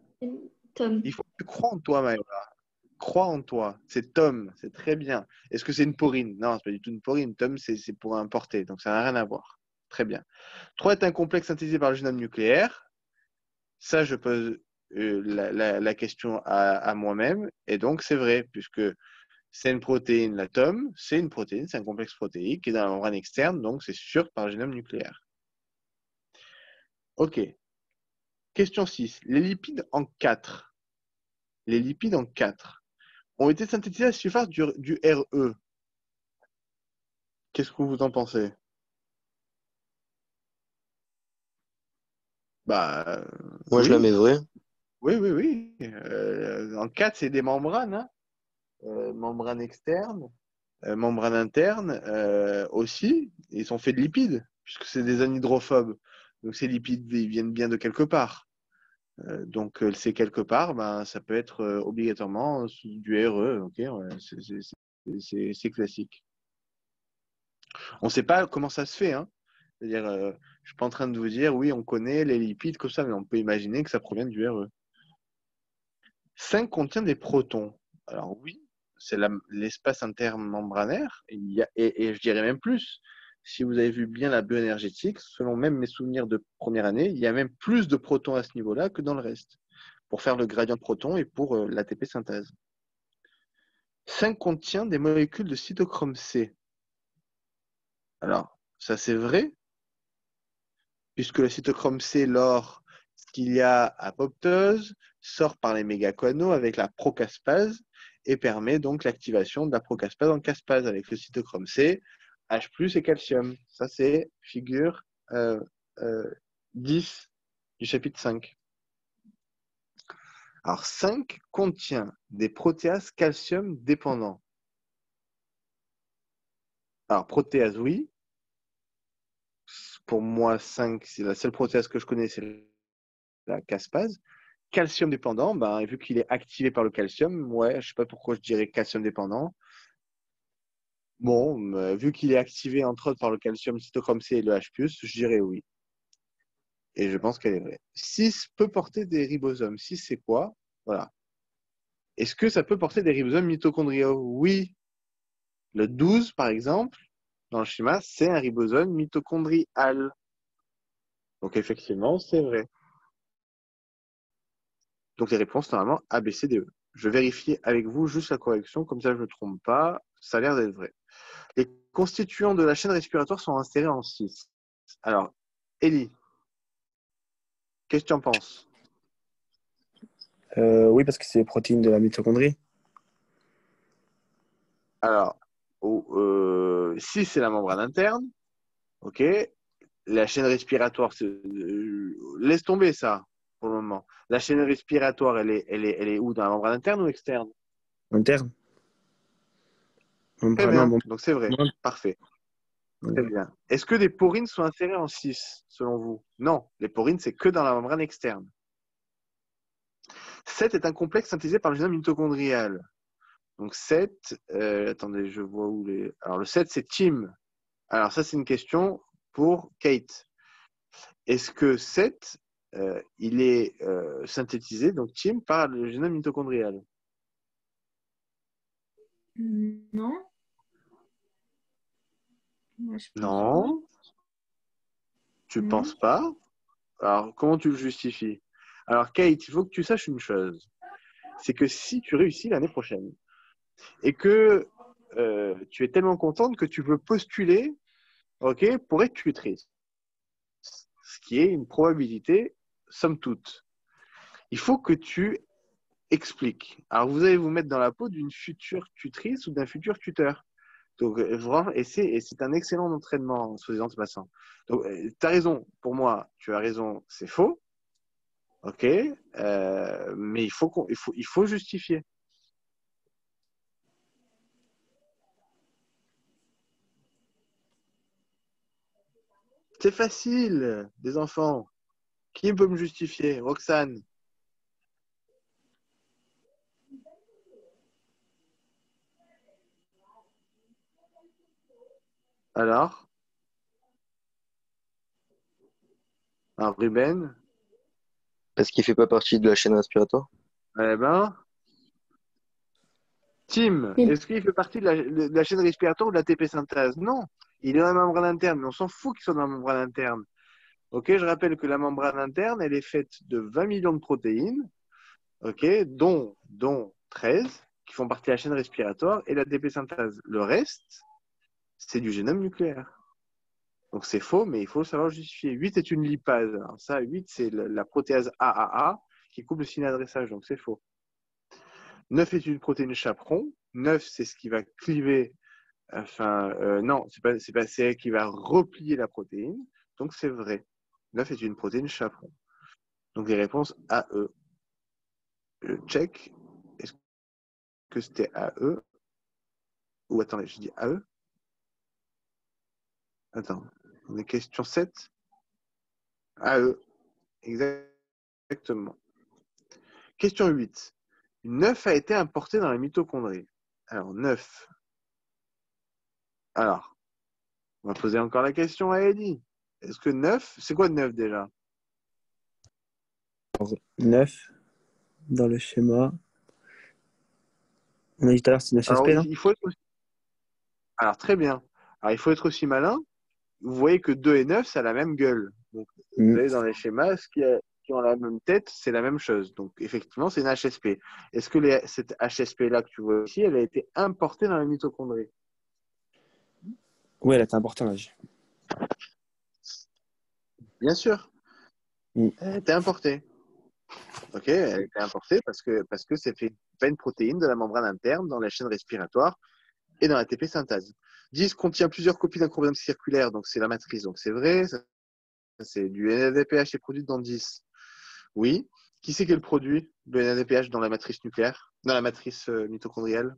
Tom. Il faut que tu crois en toi, Maëva. Crois en toi. C'est Tom. C'est très bien. Est-ce que c'est une porine? Non, c'est pas du tout une porine. Tom, c'est pour importer. Donc, ça n'a rien à voir. Très bien. 3 est un complexe synthétisé par le génome nucléaire. Ça, je pose la question à moi-même. Et donc, c'est vrai, puisque c'est une protéine, l'atome, c'est une protéine, c'est un complexe protéique qui est dans la membrane externe, donc c'est sûr par le génome nucléaire. OK. Question 6. Les lipides en 4. Les lipides en 4 ont été synthétisés à la surface du RE. Qu'est-ce que vous en pensez? Bah, Moi, je la oui. mets vrai. Oui, oui, oui. En 4, c'est des membranes. Hein. Membrane externe, membrane interne aussi. Ils sont faits de lipides, puisque c'est des anhydrophobes. Donc ces lipides, ils viennent bien de quelque part. Donc c'est quelque part, ben, ça peut être obligatoirement du RE. Okay, ouais, c'est classique. On ne sait pas comment ça se fait. Hein. C'est-à-dire, je ne suis pas en train de vous dire, oui, on connaît les lipides comme ça, mais on peut imaginer que ça provient du RE. 5 contient des protons. Alors oui, c'est l'espace intermembranaire, et je dirais même plus. Si vous avez vu bien la bioénergétique, selon même mes souvenirs de première année, il y a même plus de protons à ce niveau-là que dans le reste, pour faire le gradient de protons et pour l'ATP synthèse. 5 contient des molécules de cytochrome C. Alors, ça c'est vrai, puisque le cytochrome C, lorsqu'il y a apoptose, sort par les mégacoanaux avec la procaspase et permet donc l'activation de la procaspase en caspase avec le cytochrome C, H+, et calcium. Ça, c'est figure 10 du chapitre 5. Alors, 5 contient des protéases calcium dépendants. Alors, protéases, oui. Pour moi, 5, c'est la seule protéase que je connais, c'est la caspase. Calcium dépendant, ben, vu qu'il est activé par le calcium, ouais, je ne sais pas pourquoi je dirais calcium dépendant. Bon, vu qu'il est activé entre autres par le calcium, cytochrome C et le H+, je dirais oui. Et je pense qu'elle est vraie. 6 peut porter des ribosomes. 6, c'est quoi? Voilà. Est-ce que ça peut porter des ribosomes mitochondriaux? Oui. Le 12, par exemple, dans le schéma, c'est un ribosome mitochondrial. Donc effectivement, c'est vrai. Donc les réponses, normalement, A, B, C, D, E. Je vérifie avec vous juste la correction, comme ça je ne me trompe pas. Ça a l'air d'être vrai. Les constituants de la chaîne respiratoire sont insérés en 6. Alors, Ellie, qu'est-ce que tu en penses? Oui, parce que c'est les protéines de la mitochondrie. Alors, 6, c'est la membrane interne. OK. La chaîne respiratoire, laisse tomber ça pour le moment. La chaîne respiratoire, elle est où? Dans la membrane interne ou externe? Interne. Très Membrane, bien. non, Donc c'est vrai. membrane. Parfait. Très bien. Est-ce que les porines sont insérées en 6, selon vous? Non. Les porines, c'est que dans la membrane externe. 7 est un complexe synthétisé par le génome mitochondrial. Donc 7, attendez, je vois où les. Alors le 7, c'est Tim. Alors ça, c'est une question pour Kate. Est-ce que 7, il est synthétisé, donc Tim, par le génome mitochondrial? Non. Moi, je pense pas. Non. Tu ne Non. penses pas? Alors, comment tu le justifies? Alors, Kate, il faut que tu saches une chose. C'est que si tu réussis l'année prochaine et que tu es tellement contente que tu veux postuler, OK, pour être tutrice, ce qui est une probabilité, somme toute, il faut que tu expliques. Alors, vous allez vous mettre dans la peau d'une future tutrice ou d'un futur tuteur. Donc, vraiment, et c'est un excellent entraînement, soi-disant passant. Donc, tu as raison, pour moi, tu as raison, c'est faux. OK, mais il faut justifier. C'est facile, des enfants. Qui peut me justifier? Roxane. Alors? Ruben? Parce qu'il fait pas partie de la chaîne respiratoire. Eh ben, Tim, Oui. est-ce qu'il fait partie de la chaîne respiratoire ou de la TP synthase? Non, il est dans la membrane interne, mais on s'en fout qu'il soit dans la membrane interne. Ok, je rappelle que la membrane interne, elle est faite de 20 millions de protéines, ok, dont 13 qui font partie de la chaîne respiratoire et la TP synthase. Le reste, c'est du génome nucléaire. Donc c'est faux, mais il faut savoir justifier. 8 est une lipase. Alors ça, 8, c'est la protéase AAA qui coupe le signal d'adressage, donc c'est faux. 9 est une protéine chaperon. 9, c'est ce qui va cliver, non, c'est elle qui va replier la protéine, donc c'est vrai. 9 est une protéine chaperon. Donc les réponses AE. Check. Est-ce que c'était AE? Ou attendez, je dis AE? Attends, on est question 7? AE, exactement. Question 8. 9 a été importé dans la mitochondrie. Alors, 9. Alors, on va poser encore la question à Ellie. Est-ce que 9, c'est quoi 9 déjà? 9 dans le schéma. On a dit tout à l'heure, c'est une Alors, HSP, non? il faut être aussi... Alors, très bien. Alors, il faut être aussi malin. Vous voyez que 2 et 9, ça a la même gueule. Donc, vous allez dans les schémas, qui ont la même tête, c'est la même chose. Donc, effectivement, c'est une HSP. Est-ce que cette HSP-là que tu vois ici, elle a été importée dans la mitochondrie? Oui, elle est importante. Bien sûr. Mm. Elle a été importée. Ok, elle a été importée parce que c'est fait pas une protéine de la membrane interne dans la chaîne respiratoire et dans la TP synthase. 10 contient plusieurs copies d'un chromosome circulaire, donc c'est la matrice, donc c'est vrai. Ça, c'est du NADPH est produit dans 10. Oui. Qui c'est qui le produit le NADPH dans la matrice nucléaire, dans la matrice mitochondriale?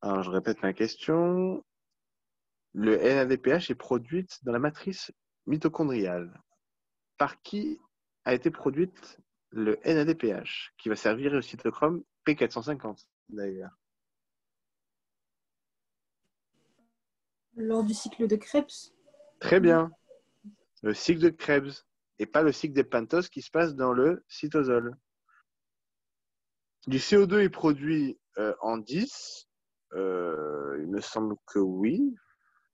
Alors, je répète ma question. Le NADPH est produit dans la matrice mitochondriale. Par qui a été produite le NADPH, qui va servir au cytochrome P450 d'ailleurs? Lors du cycle de Krebs. Très bien. Le cycle de Krebs et pas le cycle des pentoses qui se passe dans le cytosol. Du CO2 est produit en 10. Il me semble que oui.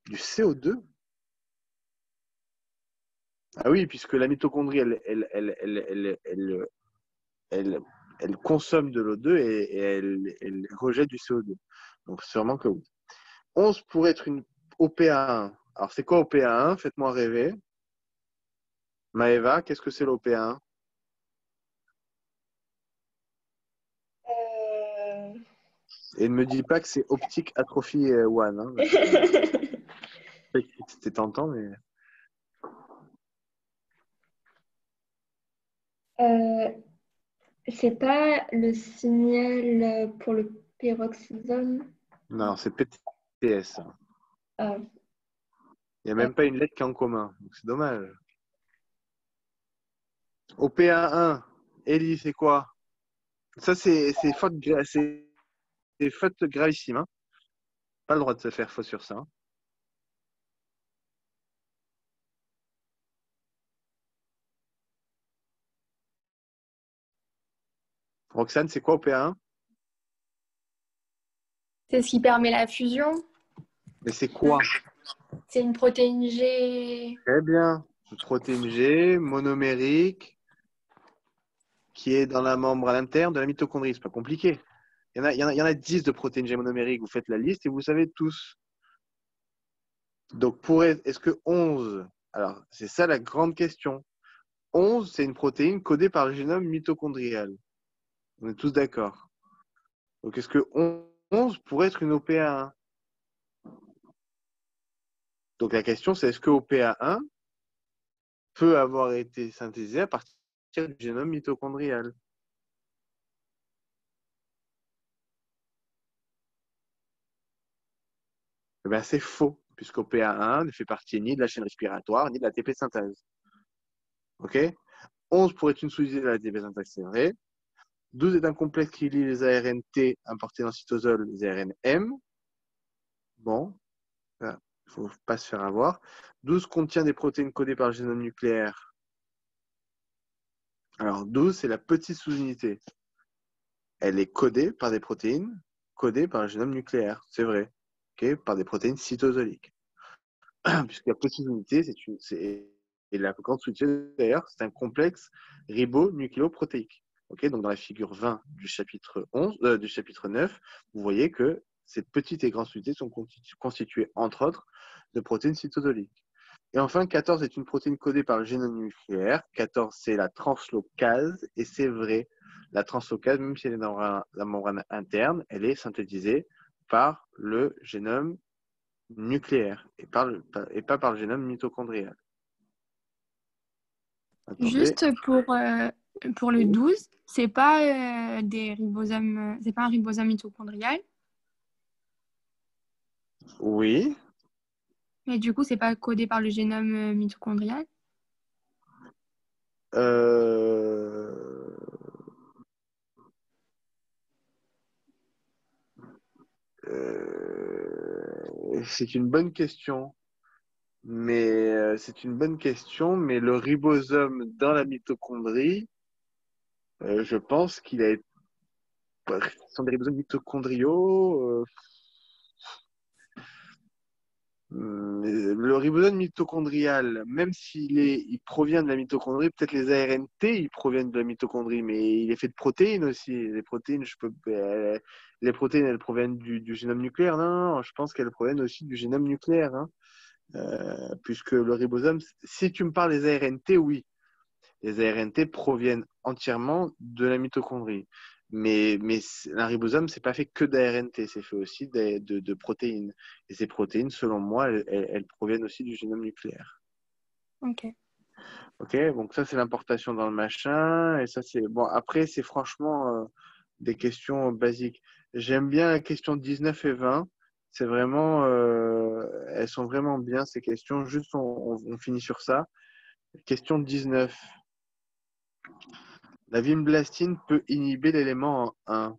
Du CO2. Ah oui, puisque la mitochondrie, elle consomme de l'O2 et elle rejette du CO2. Donc, sûrement que oui. 11 pourrait être une OPA1. Alors, c'est quoi OPA1? Faites-moi rêver. Maëva, qu'est-ce que c'est l'OPA1? Euh, Et ne me dis pas que c'est optique atrophie 1. Hein, c'était tentant, mais. euh, c'est pas le signal pour le peroxysome. Non, c'est PTS. Ah, Il n'y a même pas une lettre qui est en commun. Donc, c'est dommage. OPA1, Ellie, c'est quoi? Ça, c'est faute gravissime. Hein. Pas le droit de se faire faux sur ça. Hein. Roxane, c'est quoi OPA1? C'est ce qui permet la fusion. Mais c'est quoi? C'est une protéine G. Très bien. Une protéine G, monomérique, qui est dans la membrane interne de la mitochondrie. C'est pas compliqué. Il y en a 10 de protéines G monomériques. Vous faites la liste et vous savez tous. Donc, est-ce que 11, alors c'est ça la grande question. 11, c'est une protéine codée par le génome mitochondrial. On est tous d'accord. Donc, est-ce que 11 pourrait être une OPA1? Donc, la question, c'est est-ce que OPA1 peut avoir été synthétisé à partir du génome mitochondrial? Eh bien, c'est faux, puisqu'OPA1 ne fait partie ni de la chaîne respiratoire, ni de la TP synthèse. OK? 11 pourrait être une sous-unité de la TP synthèse, c'est vrai. 12 est un complexe qui lie les ARN T importés dans le cytosol, les ARN M. Bon, il ne faut pas se faire avoir. 12 contient des protéines codées par le génome nucléaire. Alors, 12, c'est la petite sous-unité. Elle est codée par des protéines codées par le génome nucléaire, c'est vrai, okay, par des protéines cytosoliques. Puisque la petite unité, et la grande sous-unité d'ailleurs, c'est un complexe ribonucléoprotéique. Okay, donc dans la figure 20 du chapitre 9, vous voyez que ces petites et grandes unités sont constituées, entre autres, de protéines cytosoliques. Et enfin, 14 est une protéine codée par le génome nucléaire. 14, c'est la translocase, et c'est vrai, la translocase, même si elle est dans la membrane interne, elle est synthétisée par le génome nucléaire et pas par le génome mitochondrial. Attendez. Juste pour le 12, c'est pas des ribosomes, c'est pas un ribosome mitochondrial. Oui. Mais du coup, c'est pas codé par le génome mitochondrial. C'est une bonne question. Mais le ribosome dans la mitochondrie, je pense qu'il a été. Ce sont des ribosomes mitochondriaux. Le ribosome mitochondrial, même il provient de la mitochondrie, peut-être les ARNT, ils proviennent de la mitochondrie, mais il est fait de protéines aussi. Les protéines, elles proviennent du génome nucléaire. Non, je pense qu'elles proviennent aussi du génome nucléaire. Hein. Puisque le ribosome, si tu me parles des ARNT, oui. Les ARNT proviennent entièrement de la mitochondrie. Mais un ribosome, c'est pas fait que d'ARNT, c'est fait aussi de protéines. Et ces protéines, selon moi, elles proviennent aussi du génome nucléaire. Ok. Ok, donc ça, c'est l'importation dans le machin. Et ça, c'est. Bon, après, c'est franchement des questions basiques. J'aime bien la question 19 et 20. C'est vraiment. Elles sont vraiment bien, ces questions. Juste, on finit sur ça. Question 19. La vinblastine peut inhiber l'élément en 1.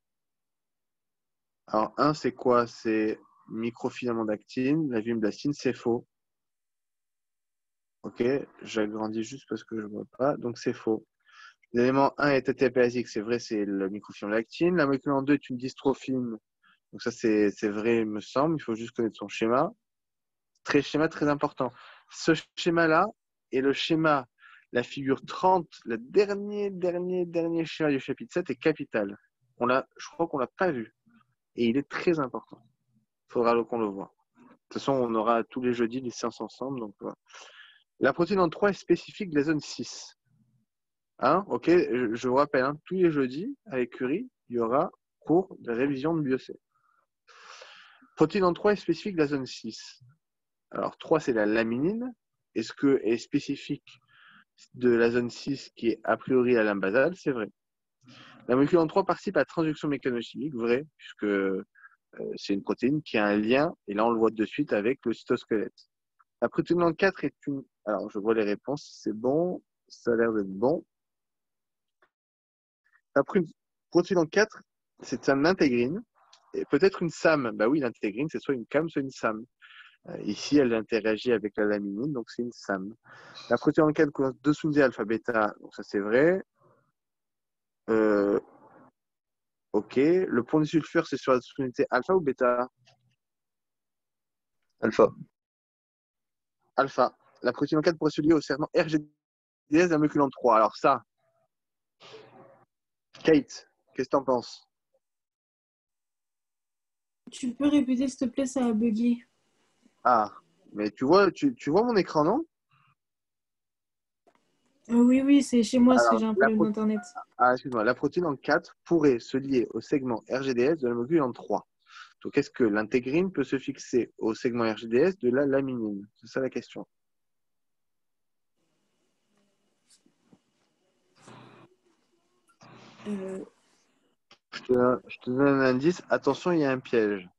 Alors, 1, c'est quoi? C'est microfilament d'actine. La vinblastine, c'est faux. Ok, j'agrandis juste parce que je ne vois pas. Donc, c'est faux. L'élément 1 est ATP-basique, c'est vrai, c'est le microfilament d'actine. La molécule en 2 est une dystrophine. Donc, ça, c'est vrai, il me semble. Il faut juste connaître son schéma. Schéma très important. Ce schéma-là, Et le schéma, la figure 30, le dernier schéma du chapitre 7 est capital. Je crois qu'on l'a pas vu. Et il est très important. Il faudra qu'on le voit. De toute façon, on aura tous les jeudis les séances ensemble. Donc, voilà. La protéine en 3 est spécifique de la zone 6. Hein, ok, je vous rappelle, hein, tous les jeudis, avec Curie, il y aura cours de révision de BioC. Protéine en 3 est spécifique de la zone 6. Alors, 3, c'est la laminine. Est-ce que est spécifique de la zone 6 qui est a priori la lame basale? C'est vrai. La molécule en 3 participe à la transduction mécanochimique, vrai, puisque c'est une protéine qui a un lien, et là on le voit de suite avec le cytosquelette. La protéine en 4 est une... Alors, je vois les réponses, c'est bon, ça a l'air d'être bon. La protéine en 4, c'est un intégrine, et peut-être une SAM. Bah oui, l'intégrine, c'est soit une CAM, soit une SAM. Ici, elle interagit avec la laminine, donc c'est une SAM. La protéine en 4 contient 2 sous alpha-bêta, donc ça c'est vrai. Ok. Le pont de sulfure, c'est sur la sous-unité alpha ou bêta? Alpha. Alpha. La protéine en 4 pourrait se lier au segment RGDS de la molécule en 3. Alors ça, Kate, qu'est-ce que tu en penses? Tu peux répéter, s'il te plaît, ça a bugué. Ah, mais tu vois mon écran, non? Oui, c'est chez moi, parce que Alors, j'ai un problème d'internet. excuse-moi. La protéine en 4 pourrait se lier au segment RGDS de la molécule en 3. Donc, est-ce que l'intégrine peut se fixer au segment RGDS de la laminine? C'est ça la question. Je te donne un indice. Attention, il y a un piège.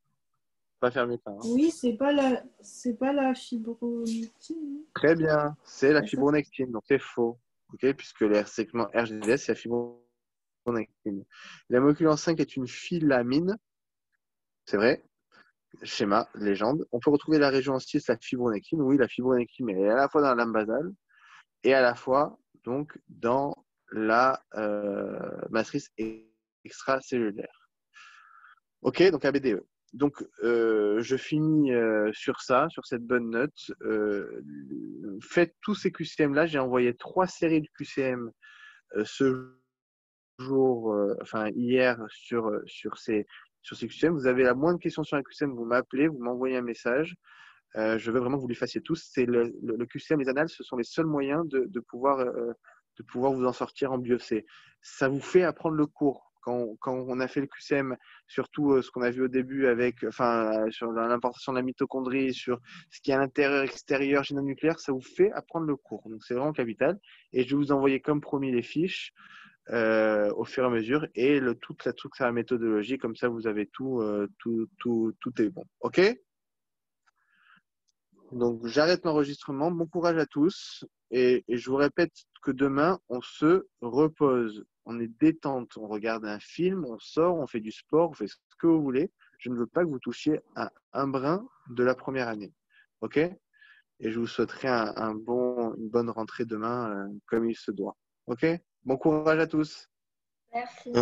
Pas fermer ça. Hein. Oui, c'est pas la fibronectine. Très bien. C'est la C'est ça. fibronectine. Donc, c'est faux. Ok, puisque le segment RGDS, c'est la fibronectine. La molécule en 5 est une filamine. C'est vrai. Schéma, légende. On peut retrouver la région en 6, la fibronectine. Oui, la fibronectine, elle est à la fois dans la lame basale et à la fois donc dans la matrice extracellulaire. Ok, donc ABDE. Donc, je finis sur ça, sur cette bonne note. Faites tous ces QCM-là. J'ai envoyé 3 séries de QCM ce jour, hier, sur ces QCM. Vous avez la moindre question sur un QCM, vous m'appelez, vous m'envoyez un message. Je veux vraiment que vous les fassiez tous. C'est le QCM, les annales, ce sont les seuls moyens de pouvoir vous en sortir en BioC. Ça vous fait apprendre le cours. Quand on a fait le QCM, surtout ce qu'on a vu au début sur l'importation de la mitochondrie, sur ce qui est à l'intérieur, extérieur, génome nucléaire, ça vous fait apprendre le cours. Donc c'est vraiment capital. Et je vais vous envoyer comme promis les fiches au fur et à mesure et toute la méthodologie. Comme ça, vous avez tout est bon. OK? Donc, j'arrête l'enregistrement. Bon courage à tous. Et je vous répète que demain, on se repose. On est détente. On regarde un film, on sort, on fait du sport, on fait ce que vous voulez. Je ne veux pas que vous touchiez à un brin de la première année. OK? Et je vous souhaiterai une bonne rentrée demain, comme il se doit. OK? Bon courage à tous. Merci. Merci.